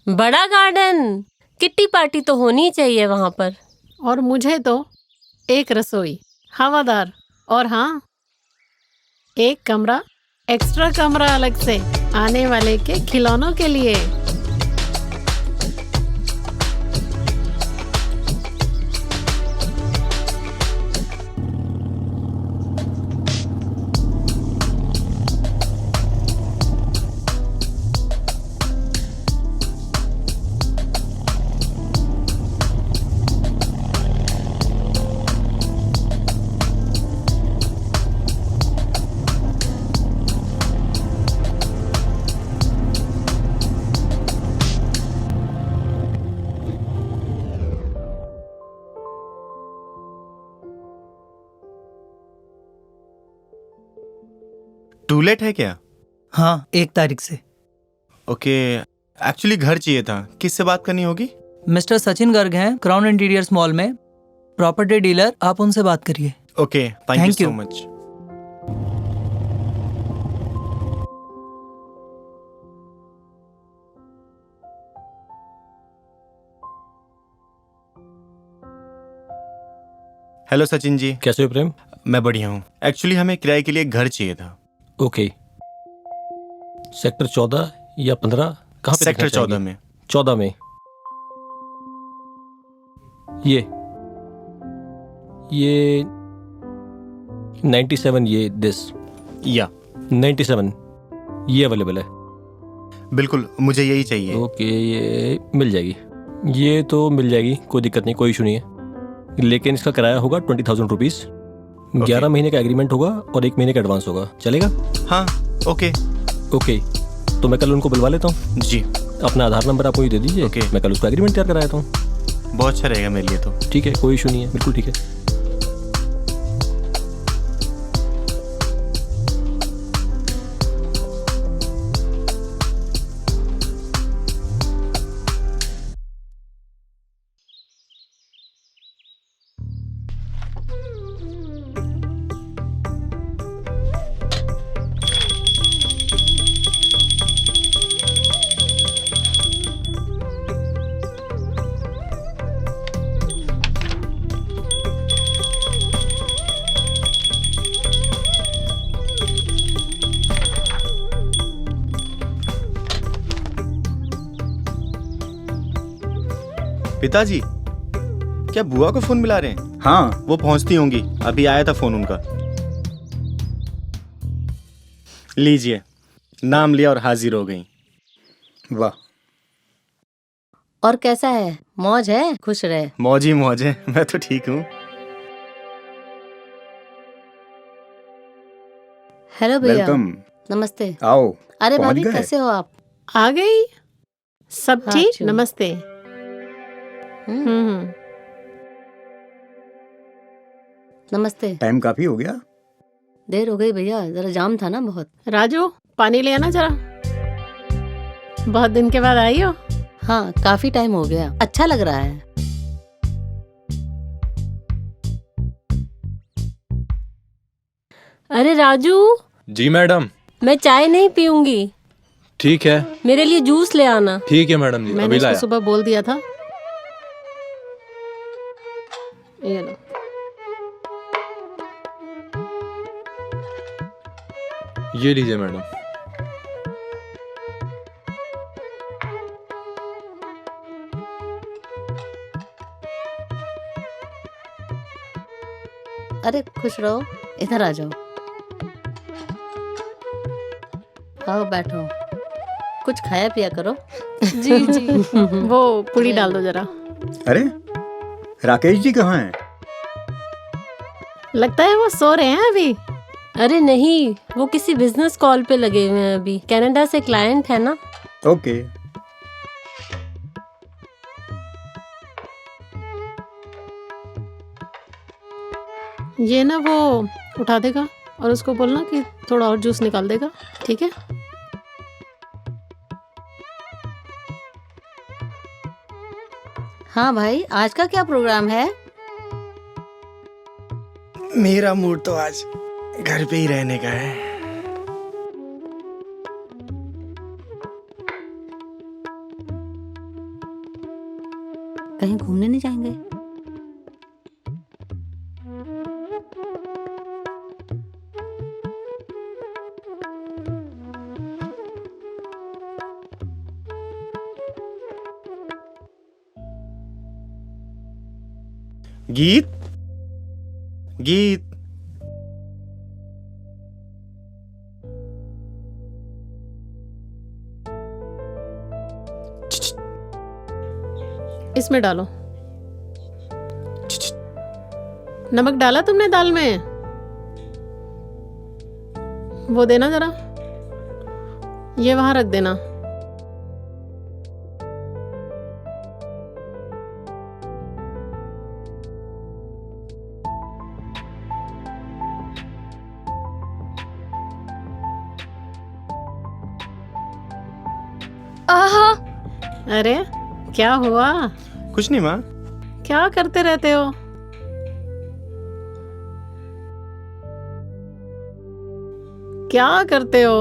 बड़ा गार्डन, किट्टी पार्टी तो होनी चाहिए वहाँ पर। और मुझे तो एक रसोई, हवादार, और हाँ, एक कमरा, एक्स्ट्रा कमरा अलग से आने वाले के खिलौनों के लिए। टू लेट है क्या? हाँ, 1 तारीख से। ओके, एक्चुअली घर चाहिए था। किससे बात करनी होगी? मिस्टर सचिन गर्ग हैं, क्राउन इंटीरियर्स मॉल में प्रॉपर्टी डीलर। आप उनसे बात करिए। Okay, thank you so much. Hello Sachin ji. कैसे हो प्रेम? मैं बढ़िया हूँ। एक्चुअली हमें किराए के लिए घर चाहिए था। ओके, सेक्टर 14 या 15? कहाँ पे? सेक्टर 14 में। 14 में। ये 97, ये दिस या 97 ये अवेलेबल है। बिल्कुल, मुझे यही चाहिए। ओके, ये मिल जाएगी। ये तो मिल जाएगी, कोई दिक्कत नहीं, कोई इशू नहीं है। लेकिन इसका किराया होगा 20,000 रुपीज़। 11 महीने का एग्रीमेंट होगा और 1 महीने का एडवांस होगा। चलेगा? हाँ, ओके। ओके, तो मैं कल उनको बुलवा लेता हूँ। जी। अपना आधार नंबर आप मुझे दे दीजिए। ओके। मैं कल उसका एग्रीमेंट तैयार कराया था। बहुत अच्छा रहेगा मेरे लिए तो। ठीक है, कोई इशू नहीं है, बिल्कुल ठीक है। पिताजी, क्या बुआ को फोन मिला रहे हैं? हाँ, वो पहुंचती होंगी। अभी आया था फोन उनका। लीजिए, नाम लिया और हाजिर हो गई। वाह। और कैसा है? मौज है? खुश रहे। मौज ही मौज है। मैं तो ठीक हूँ। हेलो भैया। वेलकम। नमस्ते। आओ। अरे पहुंच भाभी, गए? कैसे हो आप? आ गई? सब हाँ, ठीक? अच्छी हूँ। नमस्ते। नमस्ते। टाइम काफी हो गया। देर हो गई भैया, जरा जाम था ना बहुत। राजू, पानी ले आना जरा। बहुत दिन के बाद आई हो। हाँ, काफी टाइम हो गया। अच्छा लग रहा है। अरे राजू, जी मैडम। मैं चाय नहीं पीऊंगी, ठीक है। मेरे लिए जूस ले आना। ठीक है मैडम जी, मैंने अभी इसको लाया। सुबह बोल दिया था। ये लो। ये लीजिए मैडम। अरे खुश रहो, इधर आ जाओ। आओ बैठो, कुछ खाया पिया करो। जी जी। वो पूरी डाल दो जरा। अरे राकेश जी कहाँ हैं? लगता है वो सो रहे हैं अभी। अरे नहीं, वो किसी बिजनेस कॉल पे लगे हुए हैं अभी। कनाडा से क्लाइंट है ना। ओके। ये ना वो उठा देगा और उसको बोलना कि थोड़ा और जूस निकाल देगा, ठीक है? हाँ भाई, आज का क्या प्रोग्राम है? मेरा मूड तो आज घर पे ही रहने का है। कहीं घूमने नहीं जाएंगे? गीत गीत इसमें डालो। नमक डाला तुमने दाल में? वो देना जरा, ये वहां रख देना। आहा, अरे क्या हुआ? कुछ नहीं माँ। क्या करते रहते हो? क्या करते हो?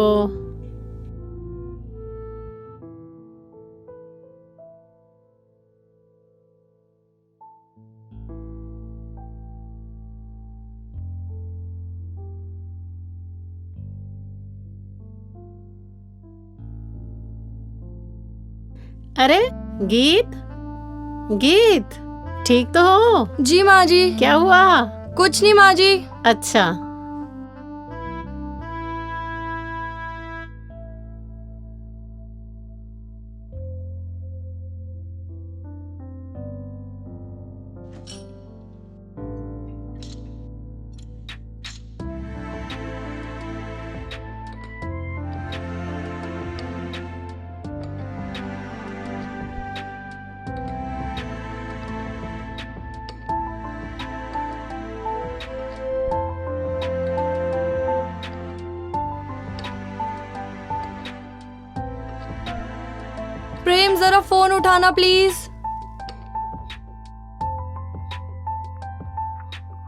अरे गीत, गीत ठीक तो हो? जी माँ जी। क्या हुआ? कुछ नहीं माँ जी। अच्छा। प्रेम, जरा फोन उठाना प्लीज।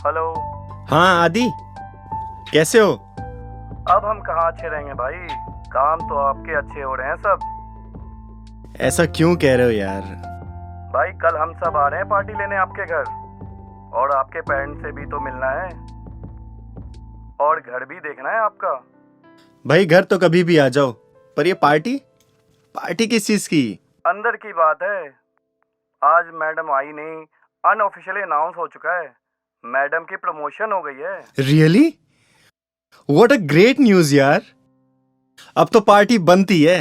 हेलो। हाँ आदि, कैसे हो? अब हम कहाँ अच्छे रहेंगे भाई, काम तो आपके अच्छे हो रहे हैं सब। ऐसा क्यों कह रहे हो यार? भाई कल हम सब आ रहे हैं पार्टी लेने आपके घर, और आपके पेरेंट्स से भी तो मिलना है, और घर भी देखना है आपका। भाई घर तो कभी भी आ जाओ, पर ये पार्टी पार्टी किस चीज की? अंदर की बात है, आज मैडम आई नहीं, अनऑफिशियली अनाउंस हो चुका है, मैडम की प्रमोशन हो गई है। Really? What a great news यार। अब तो पार्टी बनती है।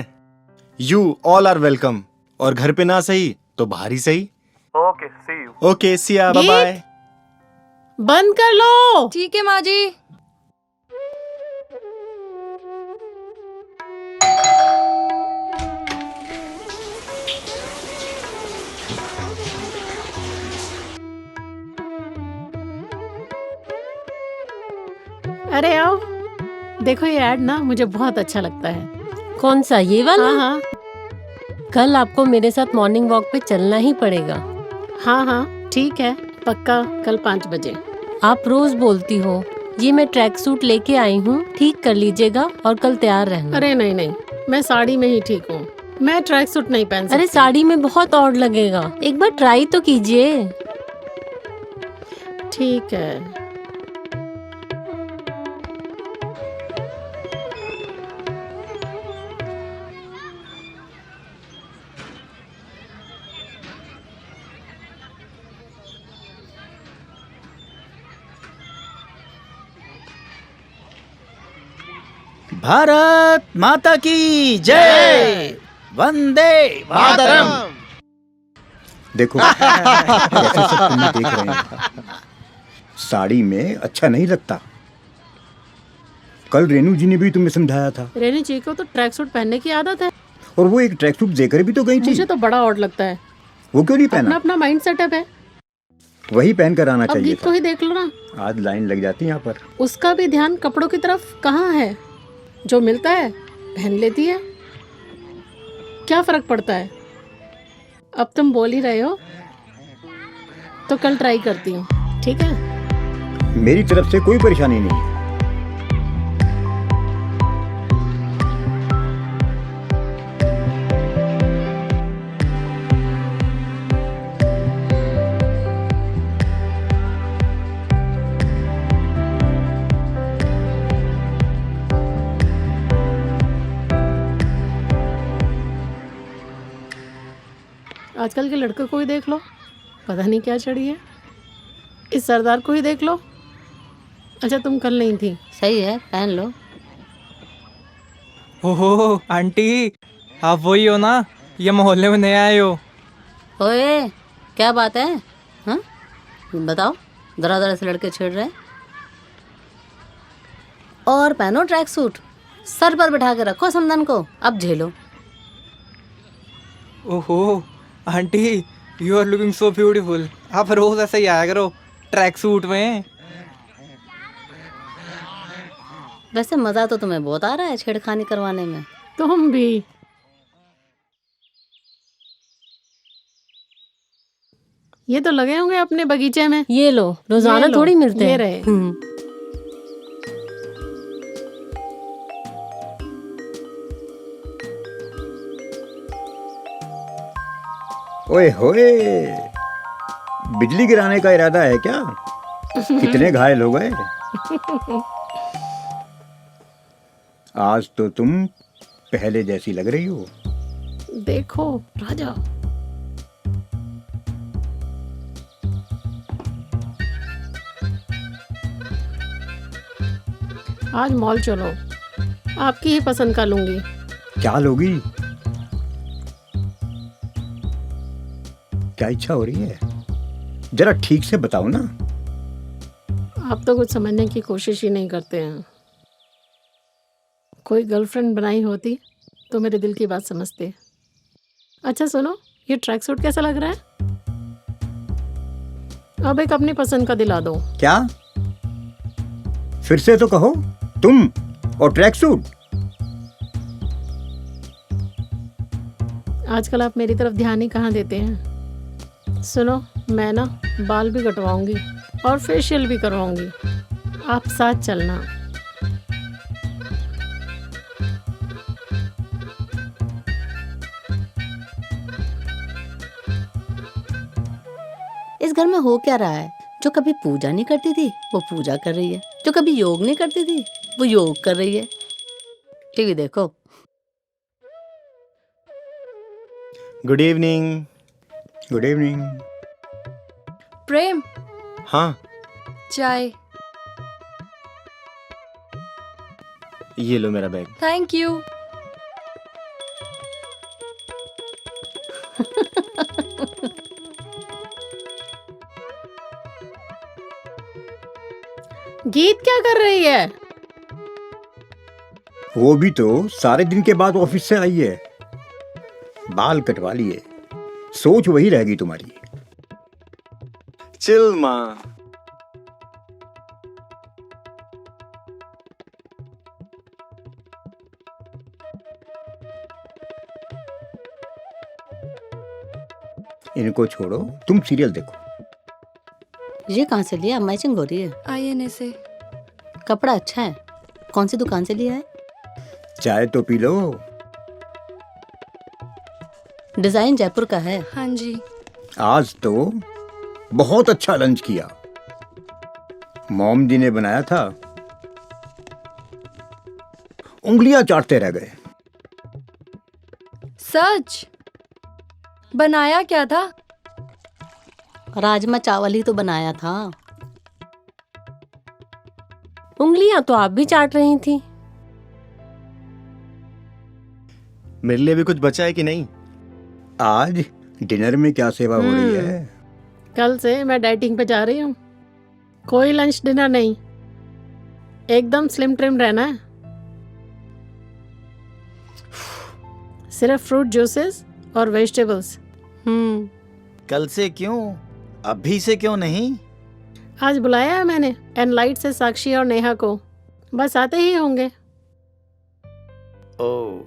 यू ऑल आर वेलकम, और घर पे ना सही तो बाहर ही सही। Okay, see you. Okay, see ya, bye bye. बंद कर लो। ठीक है माँ जी। अरे आओ, देखो ये ऐड ना मुझे बहुत अच्छा लगता है। कौन सा, ये वाला? हाँ हाँ। कल आपको मेरे साथ मॉर्निंग वॉक पे चलना ही पड़ेगा। हाँ हाँ ठीक है, पक्का कल 5 बजे। आप रोज बोलती हो, ये मैं ट्रैक सूट लेके आई हूँ, ठीक कर लीजिएगा और कल तैयार रहना। अरे नहीं नहीं, मैं साड़ी में ही ठीक हूँ, मैं ट्रैक सूट नहीं पहन सकती। अरे साड़ी में बहुत ऑड लगेगा, एक बार ट्राई तो कीजिए। ठीक है। भारत माता की जय, वंदे मातरम। देखो कैसे सब तुम्हें देख रहे हैं। साड़ी में अच्छा नहीं लगता। कल रेनू जी ने भी तुम्हें समझाया था। रेनू जी को तो ट्रैक सूट पहनने की आदत है। और वो एक ट्रैक सूट देकर भी तो गई थी। मुझे तो बड़ा ऑड लगता है। वो क्यों नहीं अपना पहना? अपना माइंड सेटअप है। वही पहन कर आना अब चाहिए गीत को ही देख लो ना, आज लाइन लग जाती है यहाँ पर। उसका भी ध्यान कपड़ों की तरफ कहाँ है। जो मिलता है पहन लेती है, क्या फर्क पड़ता है। अब तुम बोल ही रहे हो तो कल ट्राई करती हूँ, ठीक है। मेरी तरफ से कोई परेशानी नहीं है। आजकल के लड़कों को ही देख लो, पता नहीं क्या चढ़ी है। इस सरदार को ही देख लो। अच्छा तुम कल नहीं थी। सही है, पहन लो। ओहो आंटी, आप वही हो ना, ये मोहल्ले में नए आए हो। ओए, क्या बात है? हाँ बताओ, दरा से लड़के छेड़ रहे हैं। और पहनो ट्रैक सूट, सर पर बिठा के रखो समदन को, अब झेलो। ओहो aunty, you are looking so beautiful. आप रोज ऐसे ही आया करो ट्रैक सूट में। वैसे मजा तो तुम्हें बहुत आ रहा है छेड़खानी करवाने में। तुम भी। ये तो लगे होंगे अपने बगीचे में। ये लो, रोजाना थोड़ी मिलते ये हैं। रहे। ओए होए, बिजली गिराने का इरादा है क्या? कितने घायल हो गए? आज तो तुम पहले जैसी लग रही हो। देखो राजा, आज मॉल चलो, आपकी ही पसंद का लूंगी। क्या लोगी? क्या इच्छा हो रही है? जरा ठीक से बताओ ना। आप तो कुछ समझने की कोशिश ही नहीं करते हैं। कोई गर्लफ्रेंड बनाई होती तो मेरे दिल की बात समझते। अच्छा सुनो, ये ट्रैक सूट कैसा लग रहा है? अब एक अपनी पसंद का दिला दो। क्या? फिर से तो कहो। तुम और ट्रैक सूट। आजकल आप मेरी तरफ ध्यान ही कहाँ देते हैं। सुनो, मैं ना बाल भी कटवाऊंगी और फेशियल भी करवाऊंगी, आप साथ चलना। इस घर में हो क्या रहा है? जो कभी पूजा नहीं करती थी वो पूजा कर रही है, जो कभी योग नहीं करती थी वो योग कर रही है। टीवी देखो। Good evening. Good evening. Prem, हाँ चाय। ये लो मेरा बैग। Thank you. गीत क्या कर रही है? वो भी तो सारे दिन के बाद ऑफिस से आई है, बाल कटवा लिए। सोच वही रहेगी तुम्हारी। चिल माँ। इनको छोड़ो, तुम सीरियल देखो। ये कहाँ से लिया? मैचिंग हो रही है। INA से। कपड़ा अच्छा है। कौन सी दुकान से लिया है? चाय तो पी लो। डिजाइन जयपुर का है। हाँ जी। आज तो बहुत अच्छा लंच किया। मॉम जी ने बनाया था, उंगलियां चाटते रह गए। सच? बनाया क्या था? राजमा चावल ही तो बनाया था। उंगलियां तो आप भी चाट रही थी। मेरे लिए भी कुछ बचा है कि नहीं? आज डिनर में क्या सेवा हो रही है? कल से मैं डाइटिंग पे जा रही हूँ। कोई लंच डिनर नहीं, एकदम स्लिम ट्रिम रहना है। सिर्फ फ्रूट जूसेस और वेजिटेबल्स। कल से क्यों, अभी से क्यों नहीं? आज बुलाया है मैंने एनलाइट से साक्षी और नेहा को, बस आते ही होंगे। ओ,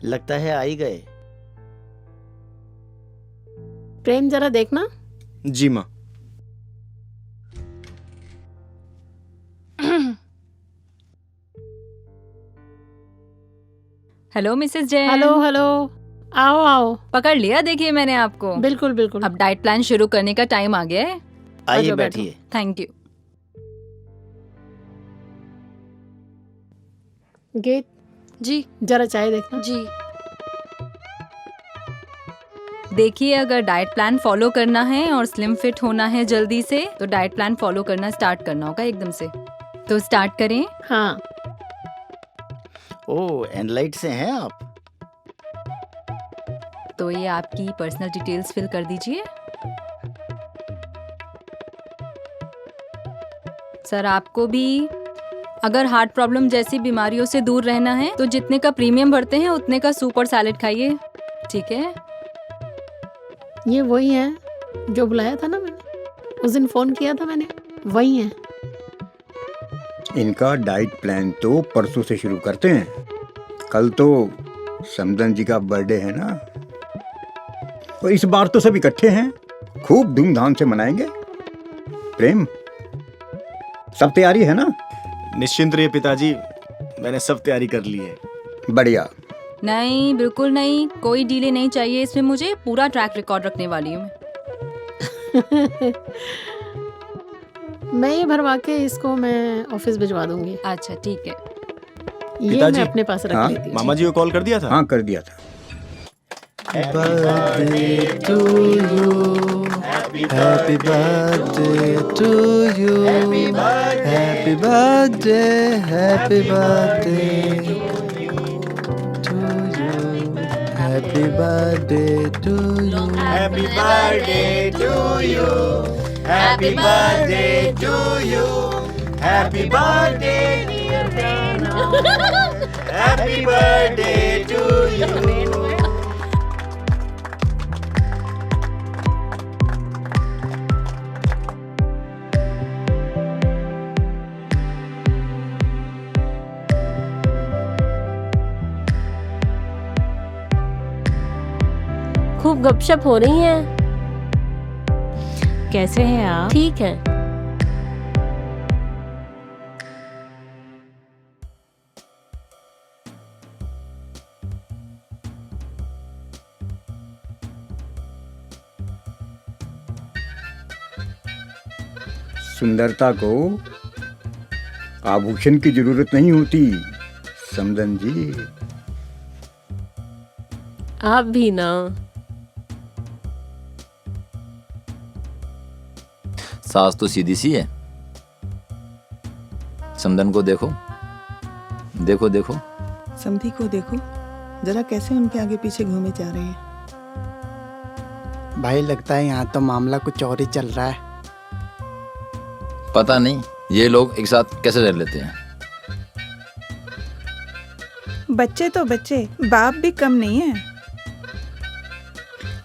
लगता है आ ही गए। प्रेम जरा देखना। जी माँ। Hello Mrs Jain. Hello hello, आओ आओ। पकड़ लिया, देखिए मैंने आपको। बिल्कुल बिल्कुल। अब डाइट प्लान शुरू करने का टाइम आ गया है। आइए बैठिए। Thank you. गीत जी, जरा चाय देखना। जी। देखिए, अगर डाइट प्लान फॉलो करना है और स्लिम फिट होना है जल्दी से, तो डाइट प्लान फॉलो करना स्टार्ट करना होगा एकदम से। तो स्टार्ट करें। हाँ। ओ, एनलाइट से हैं आप? तो ये आपकी पर्सनल डिटेल्स फिल कर दीजिए। सर, आपको भी अगर हार्ट प्रॉब्लम जैसी बीमारियों से दूर रहना है तो जितने का प्रीमियम भरते हैं उतने का सूप और सैलेड खाइए, ठीक है? ये वही है जो बुलाया था ना मैंने, उस दिन फोन किया था मैंने, वही है। इनका डाइट प्लान तो परसों से शुरू करते हैं। कल तो समदन जी का बर्थडे है ना, तो इस बार तो सब इकट्ठे हैं, खूब धूमधाम से मनाएंगे। प्रेम, सब तैयारी है ना? निश्चिंत रहिए पिताजी, मैंने सब तैयारी कर ली है। बढ़िया। नहीं, बिल्कुल नहीं, कोई डिले नहीं चाहिए इसमें। मुझे पूरा ट्रैक रिकॉर्ड रखने वाली हूँ मैं ये भरवा के इसको मैं ऑफिस भिजवा दूंगी। अच्छा, ठीक है। ये पिताजी, मैं अपने पास रख हाँ? लेती हूँ। मामा जी को कॉल कर दिया था? हाँ, कर दिया था। birthday to you. Happy birthday to you. Happy birthday, happy birthday to you. Happy birthday to you. Happy birthday to you. Happy birthday to you. Happy birthday, dear Dana. Happy birthday to you. खूब गपशप हो रही है। कैसे हैं आप? ठीक है। सुंदरता को आभूषण की जरूरत नहीं होती समदन जी। आप भी ना। सास तो सीधी सी है। समदन को देखो, देखो देखो। समधी को देखो जरा, कैसे उनके आगे पीछे घूमे जा रहे हैं। भाई लगता है यहाँ तो मामला कुछ और ही चल रहा है। पता नहीं ये लोग एक साथ कैसे रह लेते हैं। बच्चे तो बच्चे, बाप भी कम नहीं है।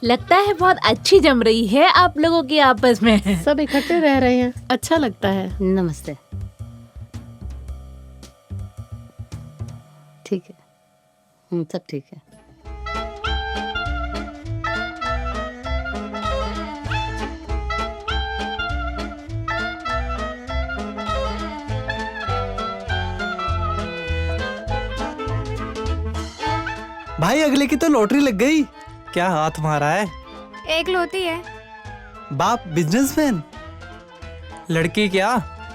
लगता है बहुत अच्छी जम रही है आप लोगों की आपस में। सब इकट्ठे रह रहे हैं, अच्छा लगता है। नमस्ते। ठीक है, सब ठीक है। भाई अगले की तो लॉटरी लग गई। क्या हाथ मारा है? एक लोती है। बाप बिजनेसमैन। लड़की क्या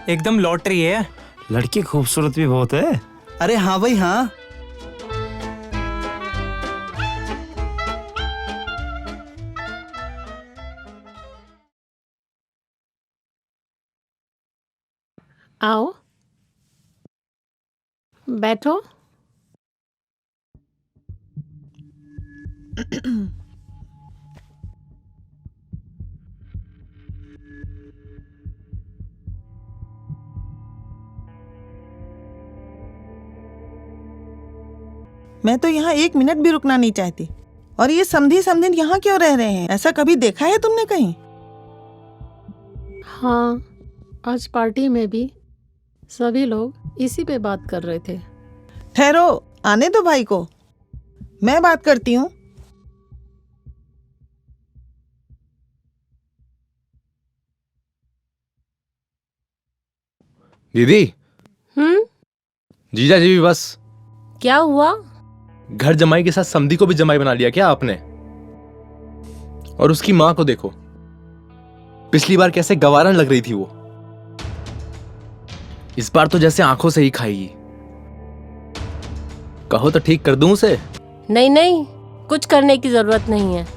एकदम लॉटरी है। लड़की खूबसूरत भी बहुत है। अरे हाँ भाई हाँ। आओ बैठो। मैं तो यहाँ 1 मिनट भी रुकना नहीं चाहती। और ये समधी समधिन यहाँ क्यों रह रहे हैं? ऐसा कभी देखा है तुमने कहीं? हाँ, आज पार्टी में भी सभी लोग इसी पे बात कर रहे थे। ठहरो, आने दो भाई को, मैं बात करती हूँ। दीदी। जीजा जी भी बस। क्या हुआ? घर जमाई के साथ समधी को भी जमाई बना लिया क्या आपने? और उसकी माँ को देखो, पिछली बार कैसे गवारन लग रही थी वो, इस बार तो जैसे आंखों से ही खाएगी। कहो तो ठीक कर दूं उसे? नहीं नहीं, कुछ करने की जरूरत नहीं है।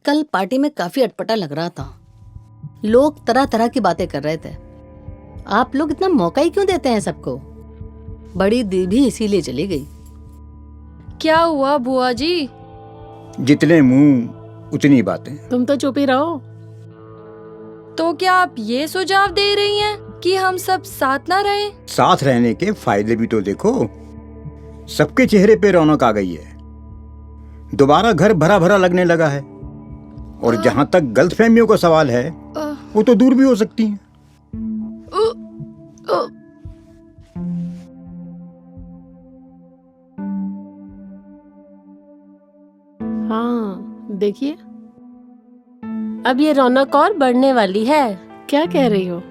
कल पार्टी में काफी अटपटा लग रहा था। लोग तरह तरह की बातें कर रहे थे। आप लोग इतना मौका ही क्यों देते हैं सबको? बड़ी दी भी इसीलिए चली गई। क्या हुआ बुआ जी? जितने मुंह उतनी बातें। तुम तो चुप ही रहो। तो क्या आप ये सुझाव दे रही हैं कि हम सब साथ ना रहें? साथ रहने के फायदे भी तो देखो। सबके चेहरे पे रौनक आ गई है, दोबारा घर भरा भरा लगने लगा है। और जहां तक गलतफहमियों का सवाल है, वो तो दूर भी हो सकती हैं। हाँ, देखिए अब ये रौनक और बढ़ने वाली है। क्या कह रही हो?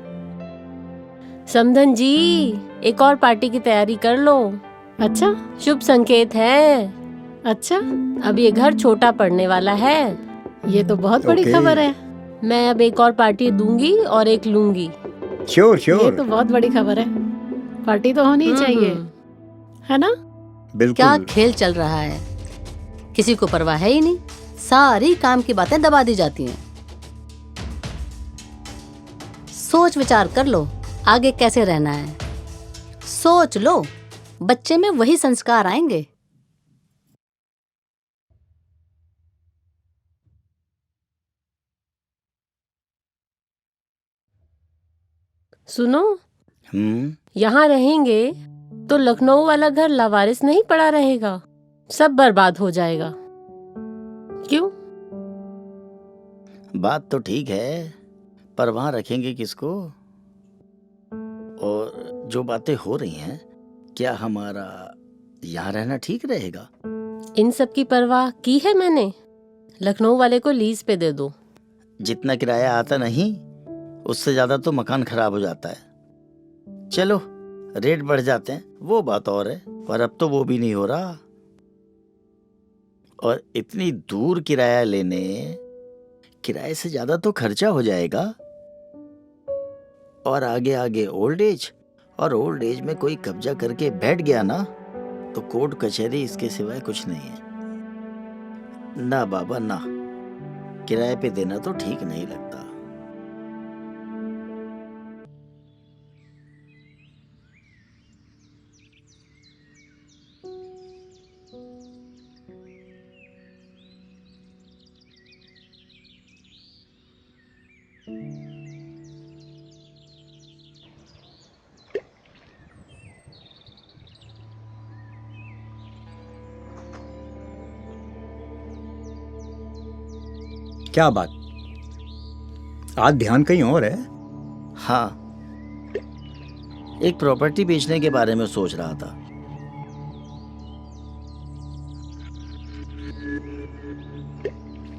समधन जी, एक और पार्टी की तैयारी कर लो। अच्छा, शुभ संकेत है। अच्छा, अब ये घर छोटा पड़ने वाला है। ये तो बहुत बड़ी खबर है। मैं अब एक और पार्टी दूंगी और एक लूंगी। Sure sure. ये तो बहुत बड़ी खबर है। पार्टी तो होनी ही चाहिए, है ना? बिल्कुल। क्या खेल चल रहा है? किसी को परवाह है ही नहीं। सारी काम की बातें दबा दी जाती हैं। सोच विचार कर लो, आगे कैसे रहना है। सोच लो, बच्चे में वही संस्कार आएंगे। सुनो, यहाँ रहेंगे तो लखनऊ वाला घर लावारिस नहीं पड़ा रहेगा, सब बर्बाद हो जाएगा। क्यों? बात तो ठीक है, पर वहां रखेंगे किसको? और जो बातें हो रही हैं, क्या हमारा यहाँ रहना ठीक रहेगा? इन सब की परवाह की है मैंने। लखनऊ वाले को लीज पे दे दो। जितना किराया आता नहीं, उससे ज्यादा तो मकान खराब हो जाता है। चलो, रेट बढ़ जाते हैं, वो बात और है, पर अब तो वो भी नहीं हो रहा। और इतनी दूर किराया लेने, किराए से ज्यादा तो खर्चा हो जाएगा। और आगे आगे ओल्ड एज, और ओल्ड एज में कोई कब्जा करके बैठ गया ना, तो कोर्ट कचहरी इसके सिवाय कुछ नहीं है। ना बाबा ना, किराए पे देना तो ठीक नहीं लगता। क्या बात, आज ध्यान कहीं और है? हाँ, एक प्रॉपर्टी बेचने के बारे में सोच रहा था।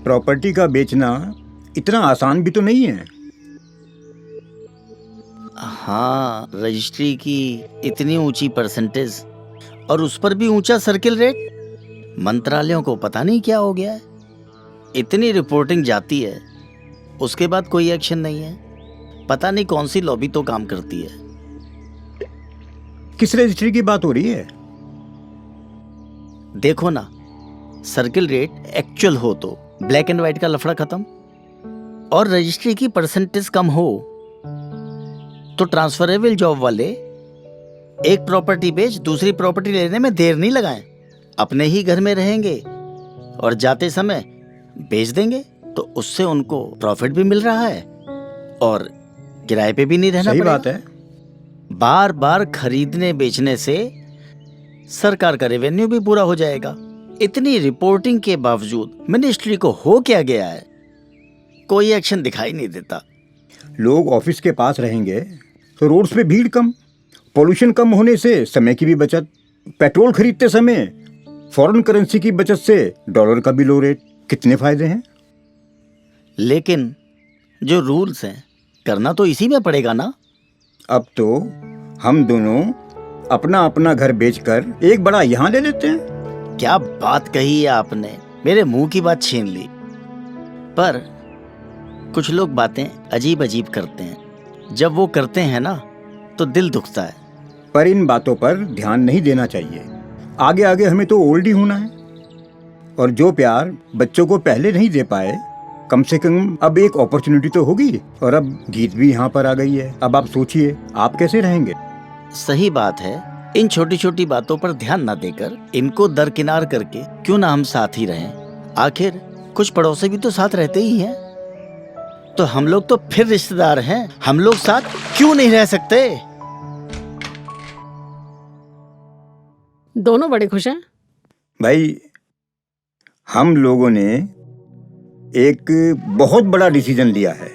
प्रॉपर्टी का बेचना इतना आसान भी तो नहीं है। हाँ, रजिस्ट्री की इतनी ऊंची परसेंटेज और उस पर भी ऊंचा सर्किल रेट। मंत्रालयों को पता नहीं क्या हो गया है। इतनी रिपोर्टिंग जाती है, उसके बाद कोई एक्शन नहीं है। पता नहीं कौन सी लॉबी तो काम करती है। किस रजिस्ट्री की बात हो रही है? देखो ना, सर्किल रेट एक्चुअल हो तो ब्लैक एंड व्हाइट का लफड़ा खत्म, और रजिस्ट्री की परसेंटेज कम हो तो ट्रांसफरेबल जॉब वाले एक प्रॉपर्टी बेच दूसरी प्रॉपर्टी लेने में देर नहीं लगाएं। अपने ही घर में रहेंगे और जाते समय बेच देंगे, तो उससे उनको प्रॉफिट भी मिल रहा है और किराए पे भी नहीं रहना पड़ेगा। सही बात है। बार बार खरीदने बेचने से सरकार का रेवेन्यू भी पूरा हो जाएगा। इतनी रिपोर्टिंग के बावजूद मिनिस्ट्री को हो क्या गया है, कोई एक्शन दिखाई नहीं देता। लोग ऑफिस के पास रहेंगे तो रोड्स पे भीड़ कम, पोल्यूशन कम होने से समय की भी बचत, पेट्रोल खरीदते समय फॉरेन करेंसी की बचत से डॉलर का भी लो रेट। कितने फायदे हैं। लेकिन जो रूल्स हैं करना तो इसी में पड़ेगा ना। अब तो हम दोनों अपना अपना घर बेचकर एक बड़ा यहाँ ले लेते हैं। क्या बात कही है आपने, मेरे मुंह की बात छीन ली। पर कुछ लोग बातें अजीब अजीब करते हैं, जब वो करते हैं ना तो दिल दुखता है। पर इन बातों पर ध्यान नहीं देना चाहिए। आगे आगे हमें तो ओल्ड ही होना है, और जो प्यार बच्चों को पहले नहीं दे पाए, कम से कम अब एक अपॉर्चुनिटी तो होगी। और अब गीत भी यहाँ पर आ गई है। अब आप सोचिए, आप कैसे रहेंगे? सही बात है। इन छोटी छोटी बातों पर ध्यान न देकर इनको दरकिनार करके क्यों ना हम साथ ही रहें। आखिर कुछ पड़ोसी भी तो साथ रहते ही हैं, तो हम लोग तो फिर रिश्तेदार हैं। हम लोग साथ क्यों नहीं रह सकते? दोनों बड़े खुश हैं। भाई, हम लोगों ने एक बहुत बड़ा डिसीजन लिया है,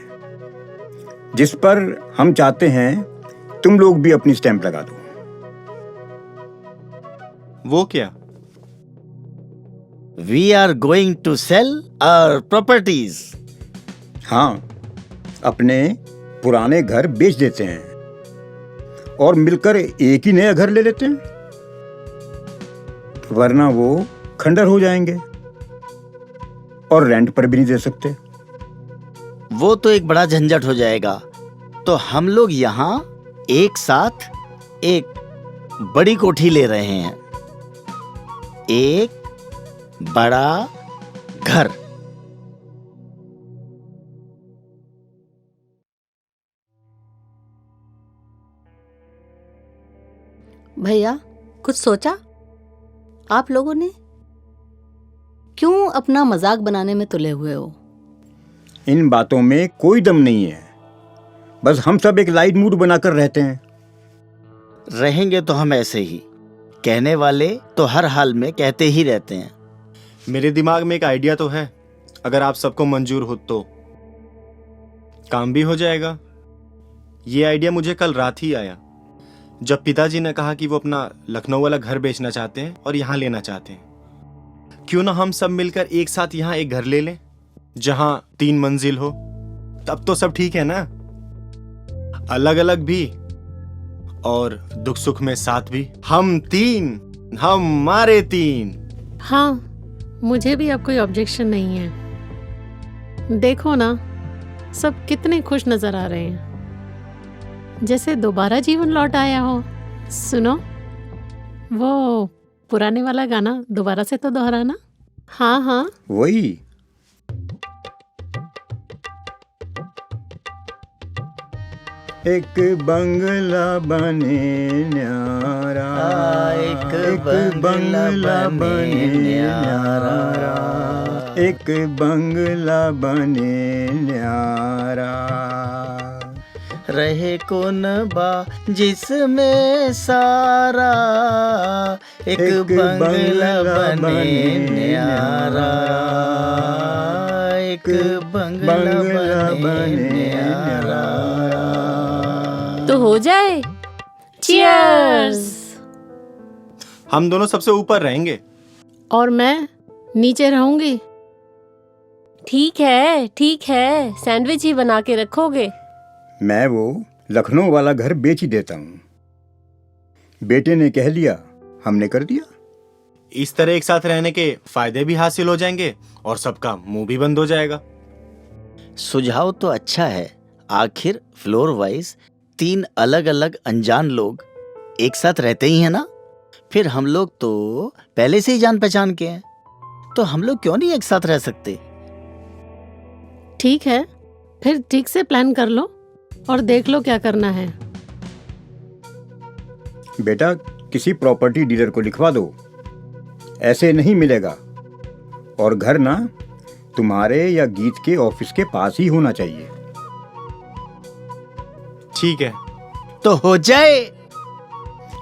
जिस पर हम चाहते हैं तुम लोग भी अपनी स्टैंप लगा दो। वो क्या? We are going to sell our properties. हाँ, अपने पुराने घर बेच देते हैं और मिलकर एक ही नया घर ले लेते हैं, वरना वो खंडर हो जाएंगे और रेंट पर भी नहीं दे सकते। वो तो एक बड़ा झंझट हो जाएगा। तो हम लोग यहाँ एक साथ एक बड़ी कोठी ले रहे हैं, एक बड़ा घर। भैया, कुछ सोचा आप लोगों ने? क्यों अपना मजाक बनाने में तुले हुए हो? इन बातों में कोई दम नहीं है। बस हम सब एक लाइट मूड बनाकर रहते हैं। रहेंगे तो हम ऐसे ही, कहने वाले तो हर हाल में कहते ही रहते हैं। मेरे दिमाग में एक आइडिया तो है, अगर आप सबको मंजूर हो तो काम भी हो जाएगा। ये आइडिया मुझे कल रात ही आया, जब पिताजी ने कहा कि वो अपना लखनऊ वाला घर बेचना चाहते हैं और यहाँ लेना चाहते हैं। क्यों ना हम सब मिलकर एक साथ यहाँ एक घर ले लें, जहां 3 मंजिल हो। तब तो सब ठीक है ना, अलग अलग भी और दुख सुख में साथ भी। हम 3, हमारे 3। हाँ, मुझे भी अब कोई ऑब्जेक्शन नहीं है। देखो ना, सब कितने खुश नजर आ रहे हैं, जैसे दोबारा जीवन लौट आया हो। सुनो, वो पुराने वाला गाना दोबारा से तो दोहराना। हाँ हाँ, वही। एक बंगला बने न्यारा, एक बंगला बने न्यारा, एक बंगला बने न्यारा, रहे कौन बा जिसमें सारा, एक बंगला बने न्यारा, एक बंगला बने न्यारा। तो हो जाए। चीयर्स। हम दोनों सबसे ऊपर रहेंगे और मैं नीचे रहूंगी। ठीक है, सैंडविच ही बना के रखोगे। मैं वो लखनऊ वाला घर बेच ही देता हूँ। बेटे ने कह दिया, हमने कर दिया। इस तरह एक साथ रहने के फायदे भी हासिल हो जाएंगे और सबका मुंह भी बंद हो जाएगा। सुझाव तो अच्छा है, आखिर फ्लोर वाइज 3 अलग अलग अनजान लोग एक साथ रहते ही हैं ना। फिर हम लोग तो पहले से ही जान पहचान के हैं, तो हम लोग क्यों नहीं एक साथ रह सकते। ठीक है, फिर ठीक से प्लान कर लो और देख लो क्या करना है। बेटा, किसी प्रॉपर्टी डीलर को लिखवा दो, ऐसे नहीं मिलेगा। और घर ना तुम्हारे या गीत के ऑफिस के पास ही होना चाहिए। ठीक है, तो हो जाए।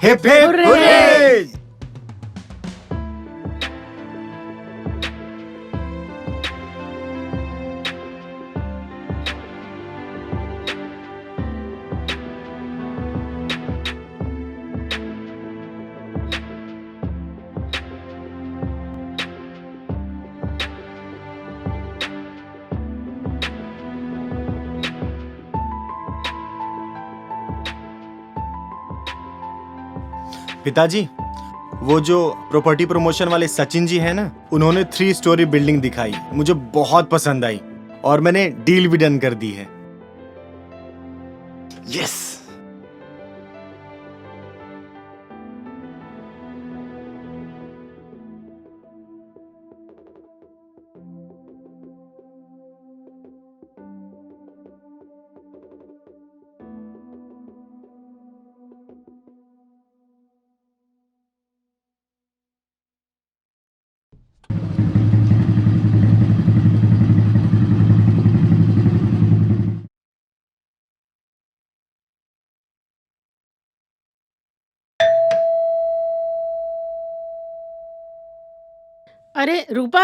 Hip hip hurray! पिताजी, वो जो प्रॉपर्टी प्रमोशन वाले सचिन जी हैं ना, उन्होंने 3 स्टोरी बिल्डिंग दिखाई, मुझे बहुत पसंद आई और मैंने डील भी डन कर दी है। यस। अरे रूपा,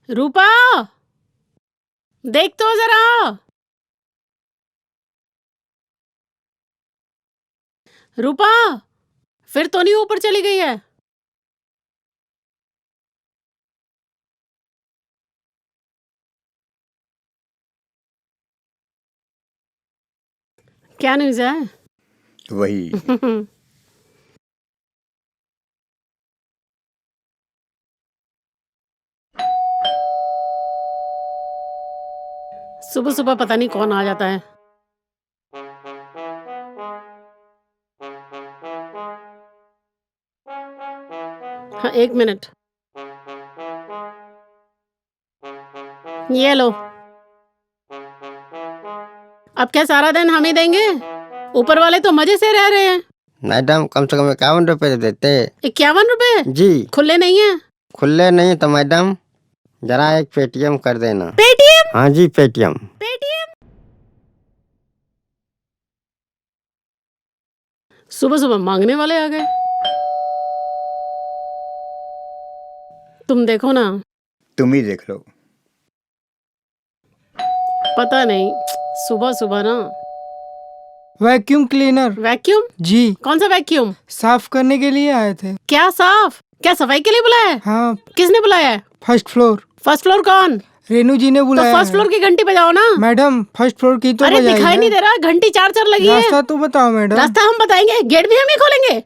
रूपा देख तो जरा। रूपा फिर तो नहीं ऊपर चली गई है? क्या न्यूज़ है? वही सुबह सुबह पता नहीं कौन आ जाता है। हाँ, 1 मिनट। ये लो। अब क्या सारा दिन हम ही देंगे? ऊपर वाले तो मजे से रह रहे हैं। मैडम, कम से कम 51 रुपए देते। 51 रुपए? जी। खुले नहीं है? खुले नहीं तो मैडम जरा एक पेटीएम कर देना। पेटीएम? हाँ जी, पेटीएम। सुबह सुबह मांगने वाले आ गए। तुम देखो ना। तुम ही देख लो। पता नहीं, सुबह सुबह ना। Vacuum cleaner. वैक्यूम? जी। कौन सा वैक्यूम? साफ करने के लिए आए थे। क्या साफ? क्या सफाई के लिए बुलाया है? हाँ। किसने बुलाया है? First floor. फर्स्ट फ्लोर कौन? रेनू जी ने बुलाया। तो फर्स्ट फ्लोर की घंटी बजाओ ना। मैडम, फर्स्ट फ्लोर की तो अरे बजाई दिखाई है। नहीं दे रहा, घंटी 4 लगी है। रास्ता तो बताओ मैडम। रास्ता हम बताएंगे, गेट भी हम ही खोलेंगे।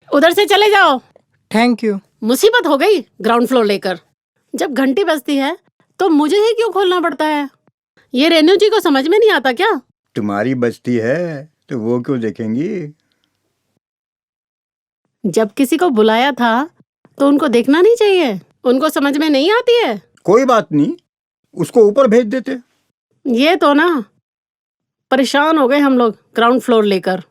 उधर से चले जाओ। Thank you. मुसीबत हो गई ग्राउंड फ्लोर लेकर। जब घंटी बजती है तो मुझे ही क्यों खोलना पड़ता है? ये रेनू जी को समझ में नहीं आता क्या? तुम्हारी बचती है तो वो क्यों देखेंगी? जब किसी को बुलाया था तो उनको देखना नहीं चाहिए? उनको समझ में नहीं आती है? कोई बात नहीं, उसको ऊपर भेज देते। ये तो ना परेशान हो गए हम लोग ग्राउंड फ्लोर लेकर।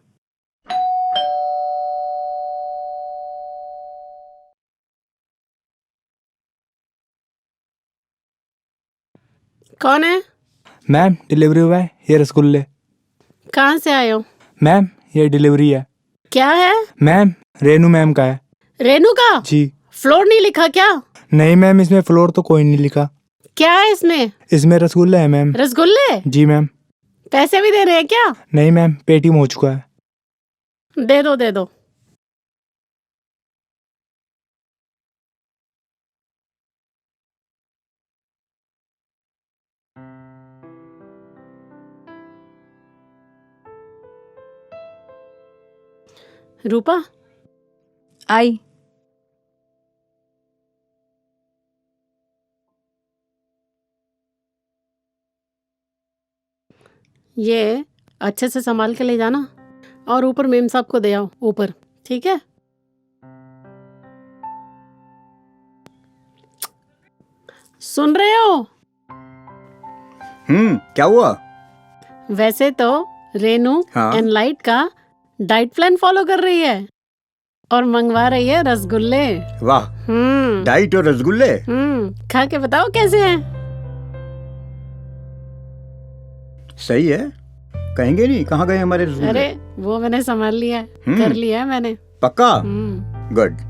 कौन है? मैम, डिलीवरी हुआ है, ये रसगुल्ले। कहाँ से आए हो? मैम, ये डिलीवरी है। क्या है? मैम, रेनू मैम का है। रेनू का? जी। फ्लोर नहीं लिखा क्या? नहीं मैम, इसमें फ्लोर तो कोई नहीं लिखा। क्या है इसमें? इसमें रसगुल्ले है मैम। रसगुल्ले? जी मैम। पैसे भी दे रहे हैं क्या? नहीं मैम, पेटीएम हो चुका है। दे दो दे दो। रूपा आई। ये अच्छे से संभाल के ले जाना और ऊपर मेम साहब को दे आओ ऊपर, ठीक है? सुन रहे हो? क्या हुआ? वैसे तो रेनू हाँ। एनलाइट का डाइट प्लान फॉलो कर रही है और मंगवा रही है रसगुल्ले। वाह, डाइट और रसगुल्ले। खा के बताओ कैसे हैं? सही है, कहेंगे नहीं कहाँ गए हमारे रसगुल्ले? अरे वो मैंने संभाल लिया है, कर लिया है मैंने। पक्का? गुड।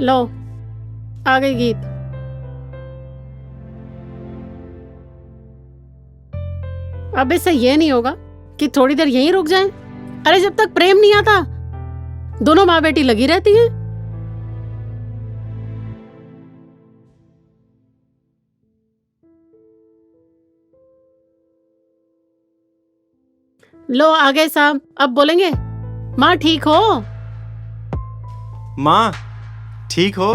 लो आ गई गीत। अब इससे ये नहीं होगा कि थोड़ी देर यहीं रुक जाएं? अरे जब तक प्रेम नहीं आता दोनों माँ बेटी लगी रहती हैं। लो आ गए साहब, अब बोलेंगे माँ ठीक हो? माँ ठीक हो?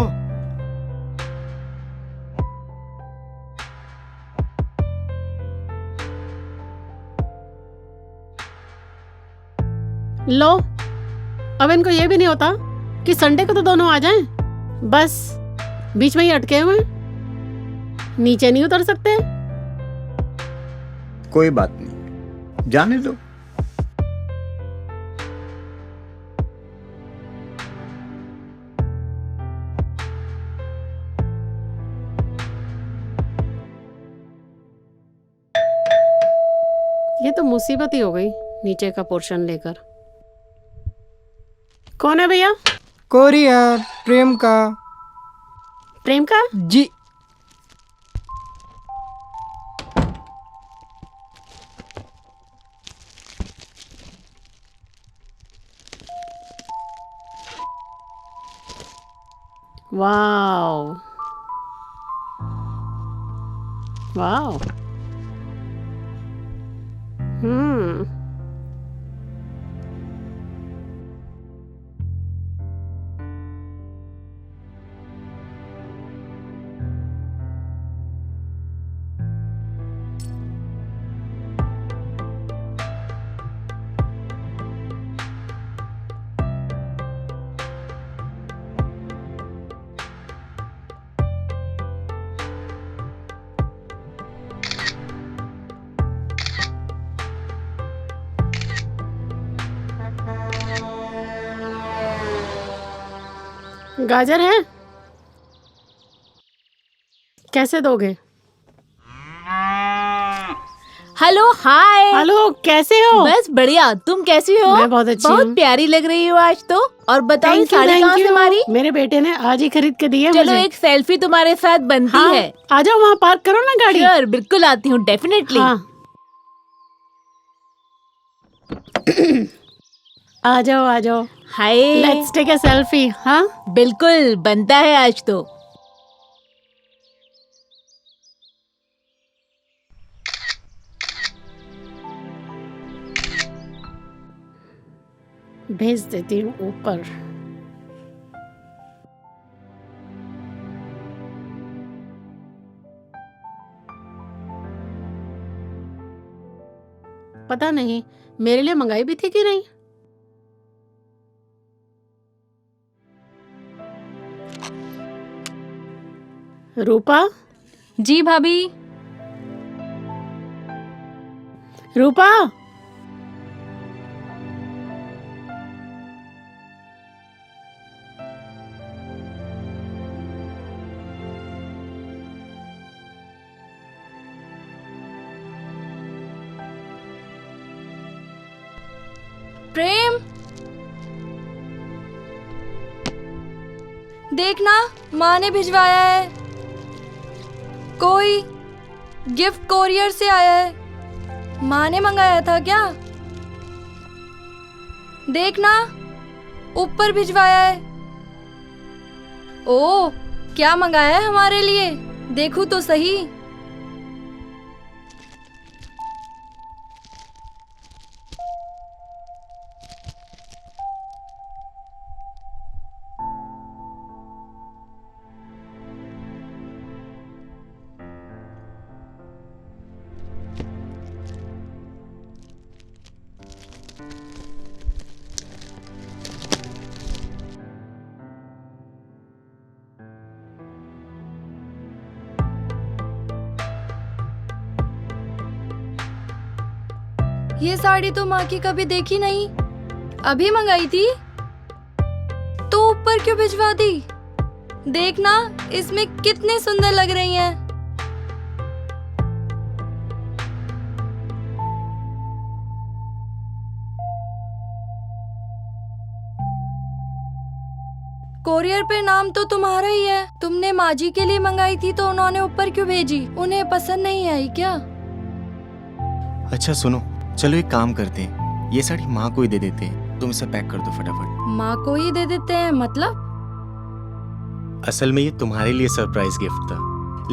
लो अब इनको ये भी नहीं होता कि संडे को तो दोनों आ जाएं, बस बीच में ही अटके हुए हैं, नीचे नहीं उतर सकते। कोई बात नहीं, जाने दो। ये तो मुसीबत ही हो गई नीचे का पोर्शन लेकर। कौन है भैया? कोरियर प्रेम का। प्रेम का? जी। Wow wow. गाजर है? कैसे दोगे? Hello hi. हेलो कैसे हो? बस बढ़िया, तुम कैसी हो? मैं बहुत अच्छी हूँ। बहुत प्यारी लग रही हो आज तो। और बताओ ये Thank you, साड़ी thank कहाँ से you। मारी? मेरे बेटे ने आज ही खरीद के दी है चलो मुझे। एक सेल्फी तुम्हारे साथ बनती हाँ, है। आ जाओ वहाँ पार्क करो ना गाड़ी। श्योर, बिल्कुल आती हूँ, डेफिनेटली। आ जाओ आ जाओ। हाय, लेट्स टेक अ सेल्फी। हाँ बिल्कुल बनता है आज तो। भेज देती हूँ ऊपर। पता नहीं मेरे लिए मंगाई भी थी कि नहीं। रूपा? जी भाभी। रूपा? प्रेम, देखना माँ ने भिजवाया है। कोई गिफ्ट कोरियर से आया है। माँ ने मंगाया था क्या? देखना ऊपर भिजवाया है। ओह, क्या मंगाया है हमारे लिए? देखूं तो सही। ये साड़ी तो माँ की कभी देखी नहीं, अभी मंगाई थी तो ऊपर क्यों भिजवा दी? देखना इसमें कितनी सुंदर लग रही हैं। कोरियर पे नाम तो तुम्हारा ही है। तुमने माँ जी के लिए मंगाई थी तो उन्होंने ऊपर क्यों भेजी? उन्हें पसंद नहीं आई क्या? अच्छा सुनो, चलो एक काम करते हैं, ये साड़ी माँ को ही दे देते हैं। तुम इसे पैक कर दो फटाफट। माँ को ही दे देते हैं मतलब? असल में ये तुम्हारे लिए सरप्राइज गिफ्ट था,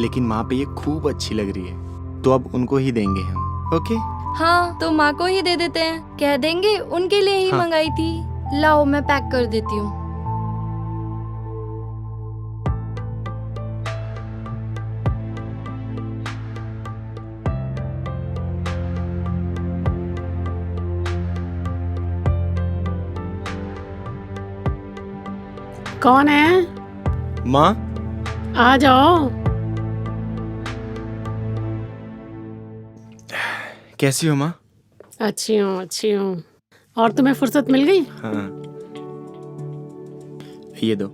लेकिन माँ पे ये खूब अच्छी लग रही है, तो अब उनको ही देंगे हम। ओके? हाँ, तो माँ को ही दे देते हैं। कह देंगे उनके लिए ही मंगाई थी। लाओ मैं पैक कर देती हूँ। कौन है? माँ आ जाओ। कैसी हो माँ? अच्छी हूँ, अच्छी हूँ। और तुम्हें फुर्सत मिल गई? हाँ, ये दो,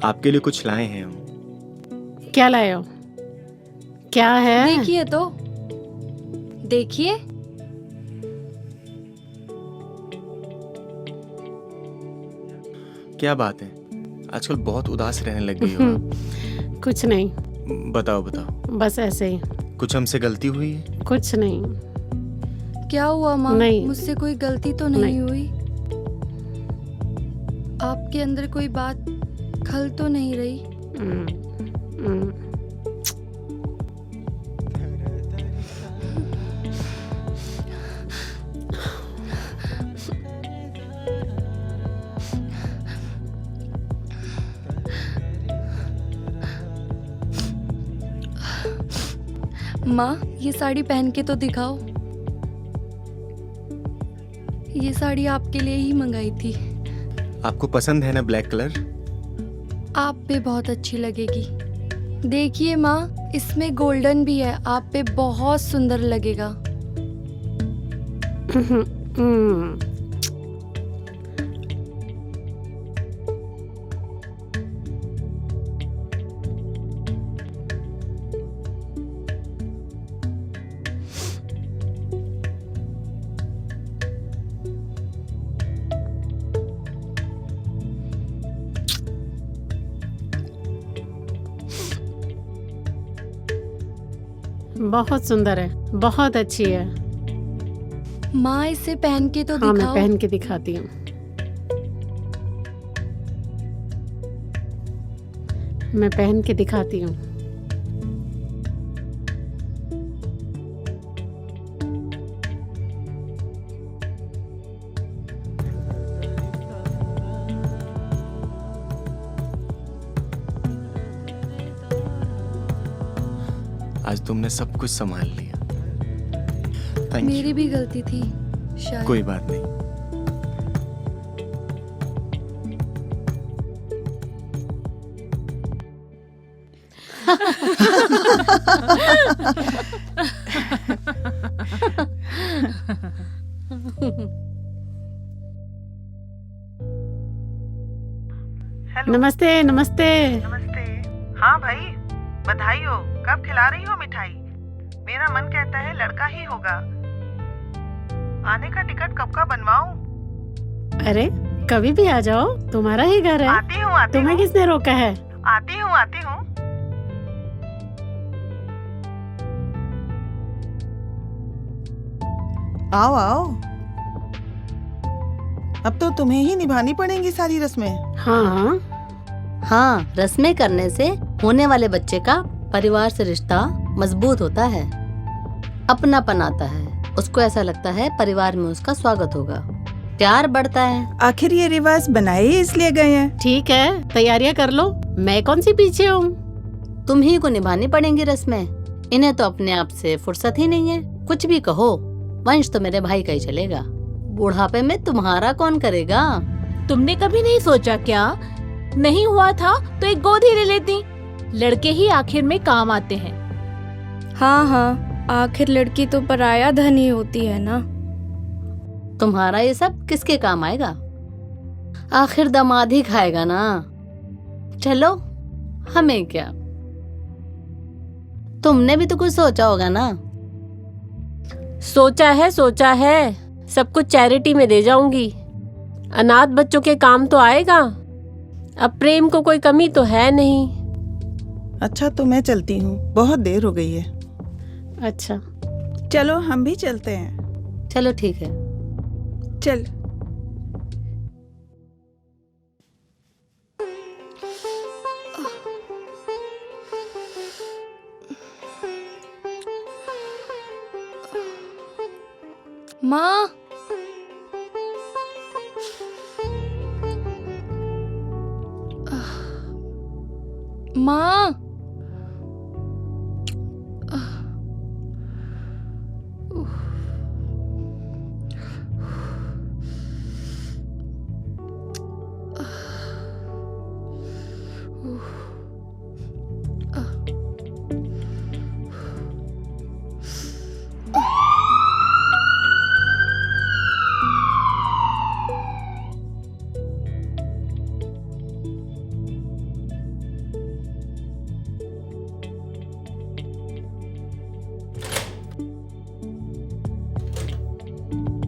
आपके लिए कुछ लाए हैं हम। क्या लाए हो? क्या है? देखिए तो, देखिए। क्या बात है, आजकल बहुत उदास रहने लग गई हो। कुछ नहीं। बताओ बताओ। बस ऐसे ही। कुछ हमसे गलती हुई है? कुछ नहीं। क्या हुआ माँ? नहीं। मुझसे कोई गलती तो नहीं हुई? आपके अंदर कोई बात खल तो नहीं रही? माँ, ये साड़ी पहन के तो दिखाओ। ये साड़ी आपके लिए ही मंगाई थी। आपको पसंद है ना ब्लैक कलर? आप पे बहुत अच्छी लगेगी। देखिए माँ, इसमें गोल्डन भी है, आप पे बहुत सुंदर लगेगा। बहुत सुंदर है, बहुत अच्छी है। माँ, इसे पहन के तो हाँ, दिखाओ। मैं पहन के दिखाती हूँ। मैं पहन के दिखाती हूँ। आज तुमने सब कुछ संभाल लिया। थैंक मेरी भी गलती थी शायद। कोई बात नहीं। नमस्ते नमस्ते। नमस्ते। हाँ भाई, बधाई हो। कब खिला रही हो मिठाई? मेरा मन कहता है लड़का ही होगा। आने का टिकट कब का बनवाऊं? अरे कभी भी आ जाओ, तुम्हारा ही घर है। आती हूँ, आती तुम्हें हूँ। किसने रोका है? आती हूँ, आती हूँ। आओ आओ। अब तो तुम्हें ही निभानी पड़ेंगी सारी रस्में। हाँ हाँ, रस्में करने से होने वाले बच्चे का परिवार से रिश्ता मजबूत होता है, अपनापन आता है, उसको ऐसा लगता है परिवार में उसका स्वागत होगा, प्यार बढ़ता है। आखिर ये रिवाज बनाए ही इसलिए गए हैं। ठीक है, तैयारियां कर लो, मैं कौन सी पीछे हूँ। तुम ही को निभानी पड़ेंगी रस्में, इन्हें तो अपने आप से फुर्सत ही नहीं है। कुछ भी कहो, वंश तो मेरे भाई का ही चलेगा, बुढ़ापे में तुम्हारा कौन करेगा। तुमने कभी नहीं सोचा क्या, नहीं हुआ था तो एक गोद ही ले लेती, लड़के ही आखिर में काम आते हैं। हाँ हाँ, आखिर लड़की तो पराया धन ही होती है ना। तुम्हारा ये सब किसके काम आएगा? आखिर दामाद ही खाएगा ना। चलो, हमें क्या, तुमने भी तो कुछ सोचा होगा ना। सोचा है सब कुछ चैरिटी में दे जाऊंगी। अनाथ बच्चों के काम तो आएगा। अब प्रेम को कोई कमी तो है नहीं। अच्छा, तो मैं चलती हूँ, बहुत देर हो गई है। अच्छा, चलो हम भी चलते हैं। चलो ठीक है। चल। माँ, माँ,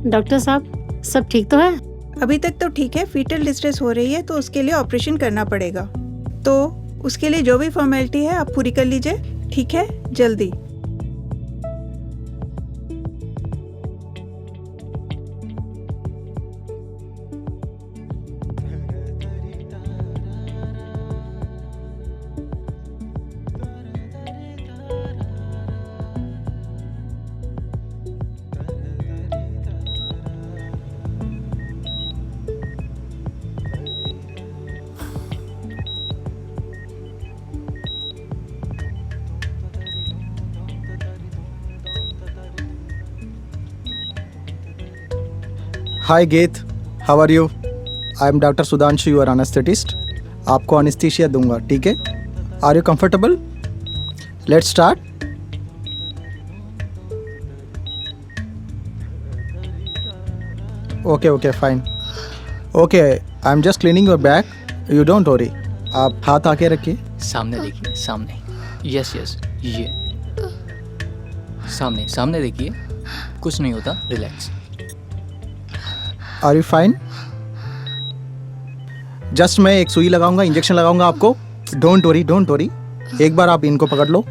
डॉक्टर साहब सब ठीक तो है? अभी तक तो ठीक है। फीटल डिस्ट्रेस हो रही है तो उसके लिए ऑपरेशन करना पड़ेगा। तो उसके लिए जो भी फॉर्मेलिटी है आप पूरी कर लीजिए। ठीक है, जल्दी। हाय गेत, how are you? I am doctor Sudhanshu, your anaesthetist. आपको अनेस्थीसिया दूंगा, ठीक है? Are you comfortable? Let's start. Okay fine. Okay, I am just cleaning your back, you don't worry. आप हाथ आके रखिए। सामने देखिए, सामने। यस ये सामने देखिए, कुछ नहीं होता, relax. Are you fine? Just मैं एक सुई लगाऊंगा, इंजेक्शन लगाऊंगा आपको। Don't worry. एक बार आप इनको पकड़ लो।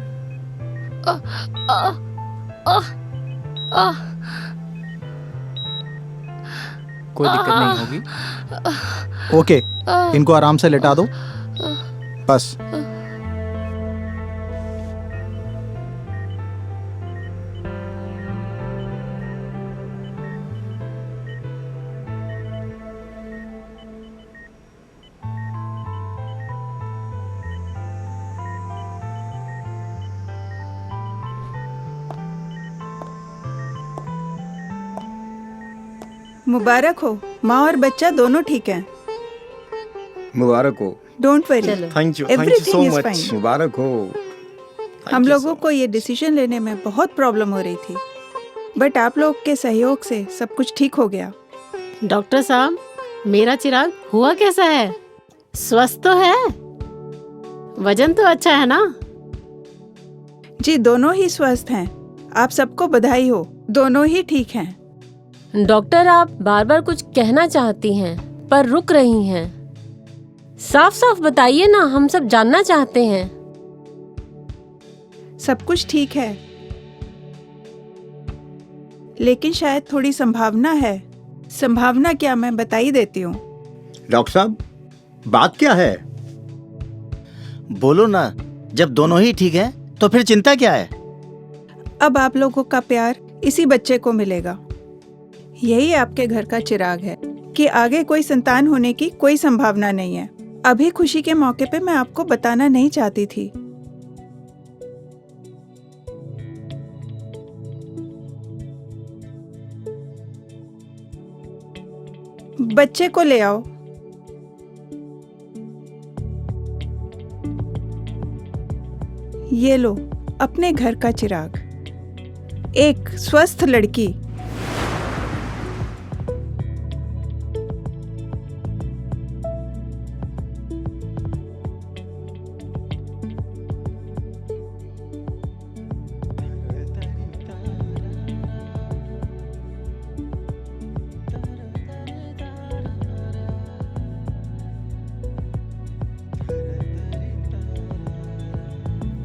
कोई दिक्कत नहीं होगी। ओके, इनको आराम से लेटा दो, बस। मुबारक हो, माँ और बच्चा दोनों ठीक हैं। मुबारक हो। Don't worry, thank you everything is so fine. Much. मुबारक हो। हम लोगों को ये डिसीजन लेने में बहुत प्रॉब्लम हो रही थी, बट आप लोग के सहयोग से सब कुछ ठीक हो गया। डॉक्टर साहब, मेरा चिराग हुआ कैसा है? स्वस्थ तो है? वजन तो अच्छा है ना? जी, दोनों ही स्वस्थ हैं। आप सबको बधाई हो, दोनों ही ठीक हैं। डॉक्टर, आप बार बार कुछ कहना चाहती हैं पर रुक रही हैं। साफ साफ बताइए ना, हम सब जानना चाहते हैं। सब कुछ ठीक है, लेकिन शायद थोड़ी संभावना है। संभावना क्या, मैं बता ही देती हूँ। डॉक्टर साहब, बात क्या है? बोलो ना। जब दोनों ही ठीक है तो फिर चिंता क्या है? अब आप लोगों का प्यार इसी बच्चे को मिलेगा। यही आपके घर का चिराग है कि आगे कोई संतान होने की कोई संभावना नहीं है। अभी खुशी के मौके पे मैं आपको बताना नहीं चाहती थी। बच्चे को ले आओ। ये लो अपने घर का चिराग। एक स्वस्थ लड़की।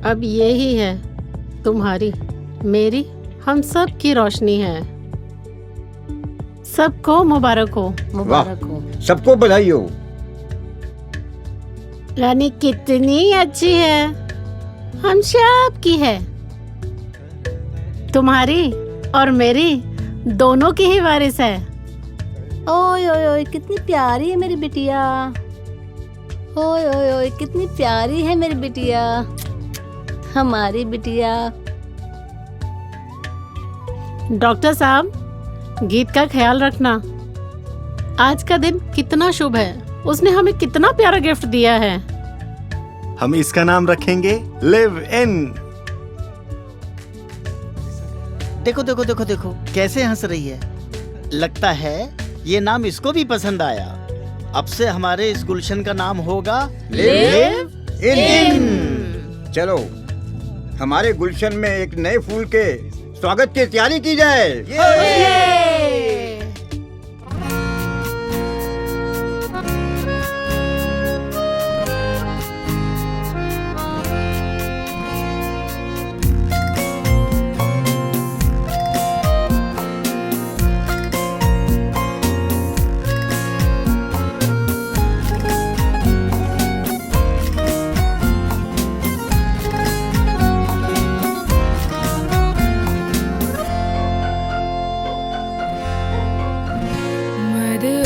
अब यही है तुम्हारी, मेरी, हम सब की रोशनी है। सबको मुबारक हो। मुबारक हो, सबको बधाई हो। रानी कितनी अच्छी है, हम सब की है। तुम्हारी और मेरी दोनों की ही वारिस है। ओए ओए ओए कितनी प्यारी है मेरी बिटिया। ओए ओए ओए कितनी प्यारी है मेरी बिटिया, हमारी बिटिया। डॉक्टर साहब, गीत का ख्याल रखना। आज का दिन कितना शुभ है, उसने हमें कितना प्यारा गिफ्ट दिया है। हम इसका नाम रखेंगे लिव इन। देखो देखो देखो देखो कैसे हंस रही है। लगता है ये नाम इसको भी पसंद आया। अब से हमारे इस गुलशन का नाम होगा लिव इन। चलो हमारे गुलशन में एक नए फूल के स्वागत की तैयारी की जाए।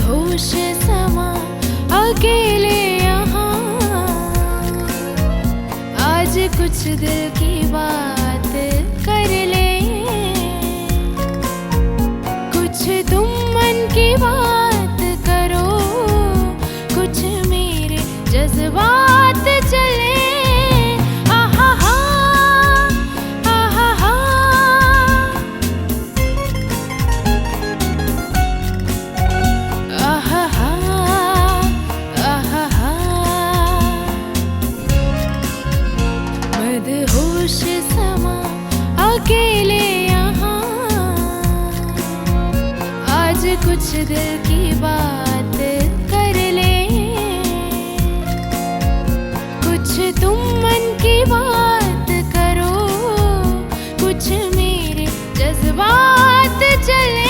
होश समा अकेले यहाँ, आज कुछ दिल की बात कर ले, कुछ तुम मन की बात करो, कुछ मेरे जज्बात चले। होश समा अकेले यहाँ, आज कुछ दिल की बात कर ले, कुछ तुम मन की बात करो, कुछ मेरे जज्बात चले।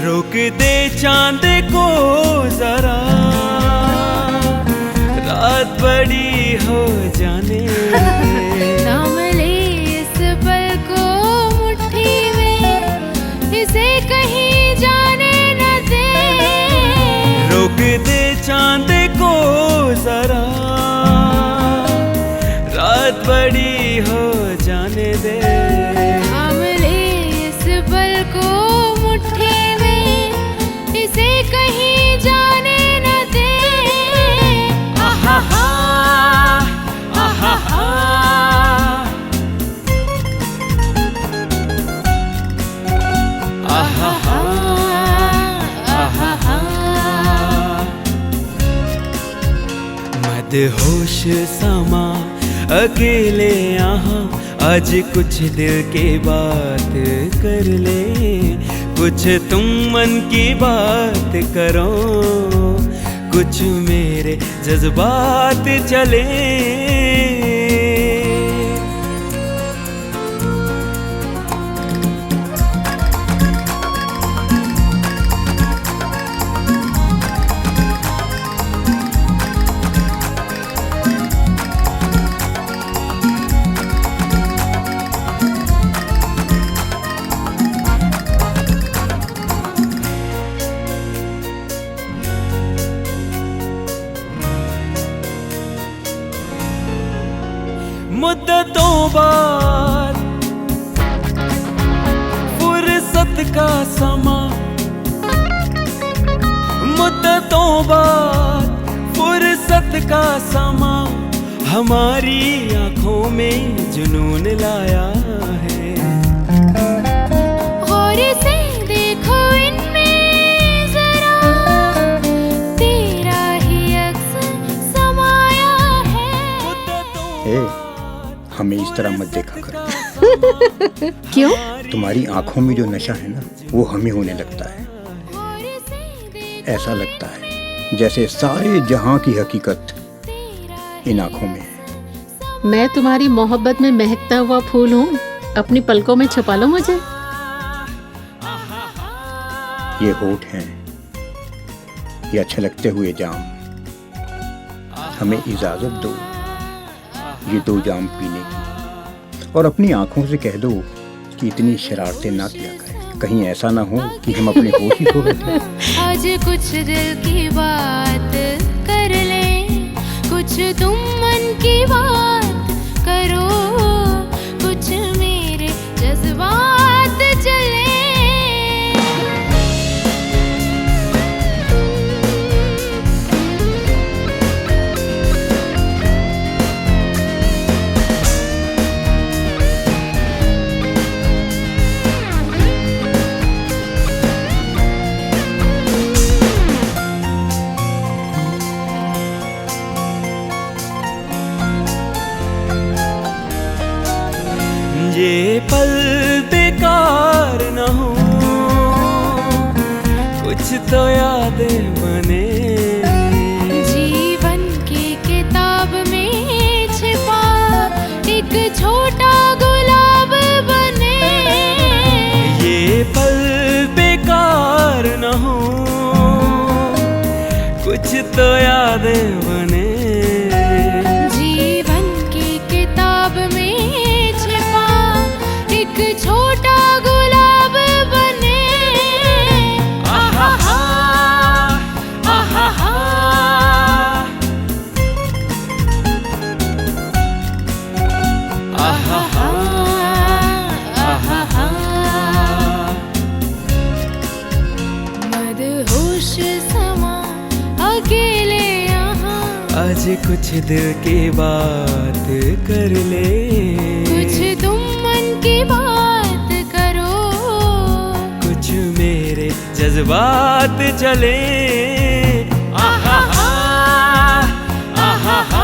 रोक दे चांद को जरा, रात बड़ी हो जाने दे। थाम ले इस पल को मुट्ठी में, इसे कहीं जाने न दे। रोक दे चांद को जरा, रात बड़ी हो जाने दे। थाम ले इस पल को मुट्ठी में, इसे कहीं जाने न दे। आहा हा, आहा हा। आहा हा, आहा हा। मदहोश समा अकेले यहाँ, आज कुछ दिल की बात कर ले, कुछ तुम मन की बात करो, कुछ मेरे जज्बात चले। बात फुर्सत का समा हमारी आंखों में जुनून लाया है। गौर से देखो इनमें जरा, तेरा ही अक्स समाया है। ए, हमें इस तरह मत देखा कर। क्यों? तुम्हारी आंखों में जो नशा है ना, वो हमें होने लगता है। ऐसा लगता है जैसे सारे जहां की हकीकत इन आंखों में है। मैं तुम्हारी मोहब्बत में महकता हुआ फूल हूँ, अपनी पलकों में छुपा लो मुझे। ये होठ हैं, ये अच्छे लगते हुए जाम, हमें इजाजत दो ये दो जाम पीने की, और अपनी आंखों से कह दो कि इतनी शरारतें ना किया करें, कहीं ऐसा ना हो कि हम अपने होश ही खो बैठे। आज कुछ दिल की बात कर ले, कुछ तुम मन की बात करो, कुछ मेरे जज्बात चले। ये पल बेकार न हो, कुछ तो यादें बने, जीवन की किताब में छिपा एक छोटा गुलाब बने। ये पल बेकार न हो, कुछ तो यादें बने, जीवन की किताब में एक छोटा गुलाब बने। आहा हा, आहा हा। आहा हा, आहा हा। मदहोश समा अकेले यहाँ, आज कुछ दिल की बात कर ले, कुछ तुम मन की बात करो, कुछ मेरे जज्बात चले। आहा हा, आहा हा।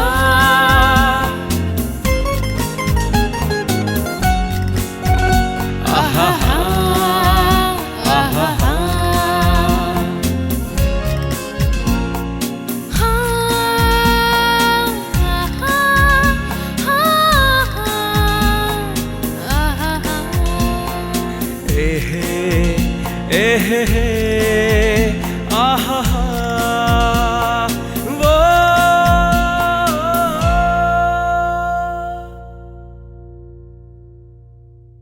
आहा हा, आहा हा। ए हे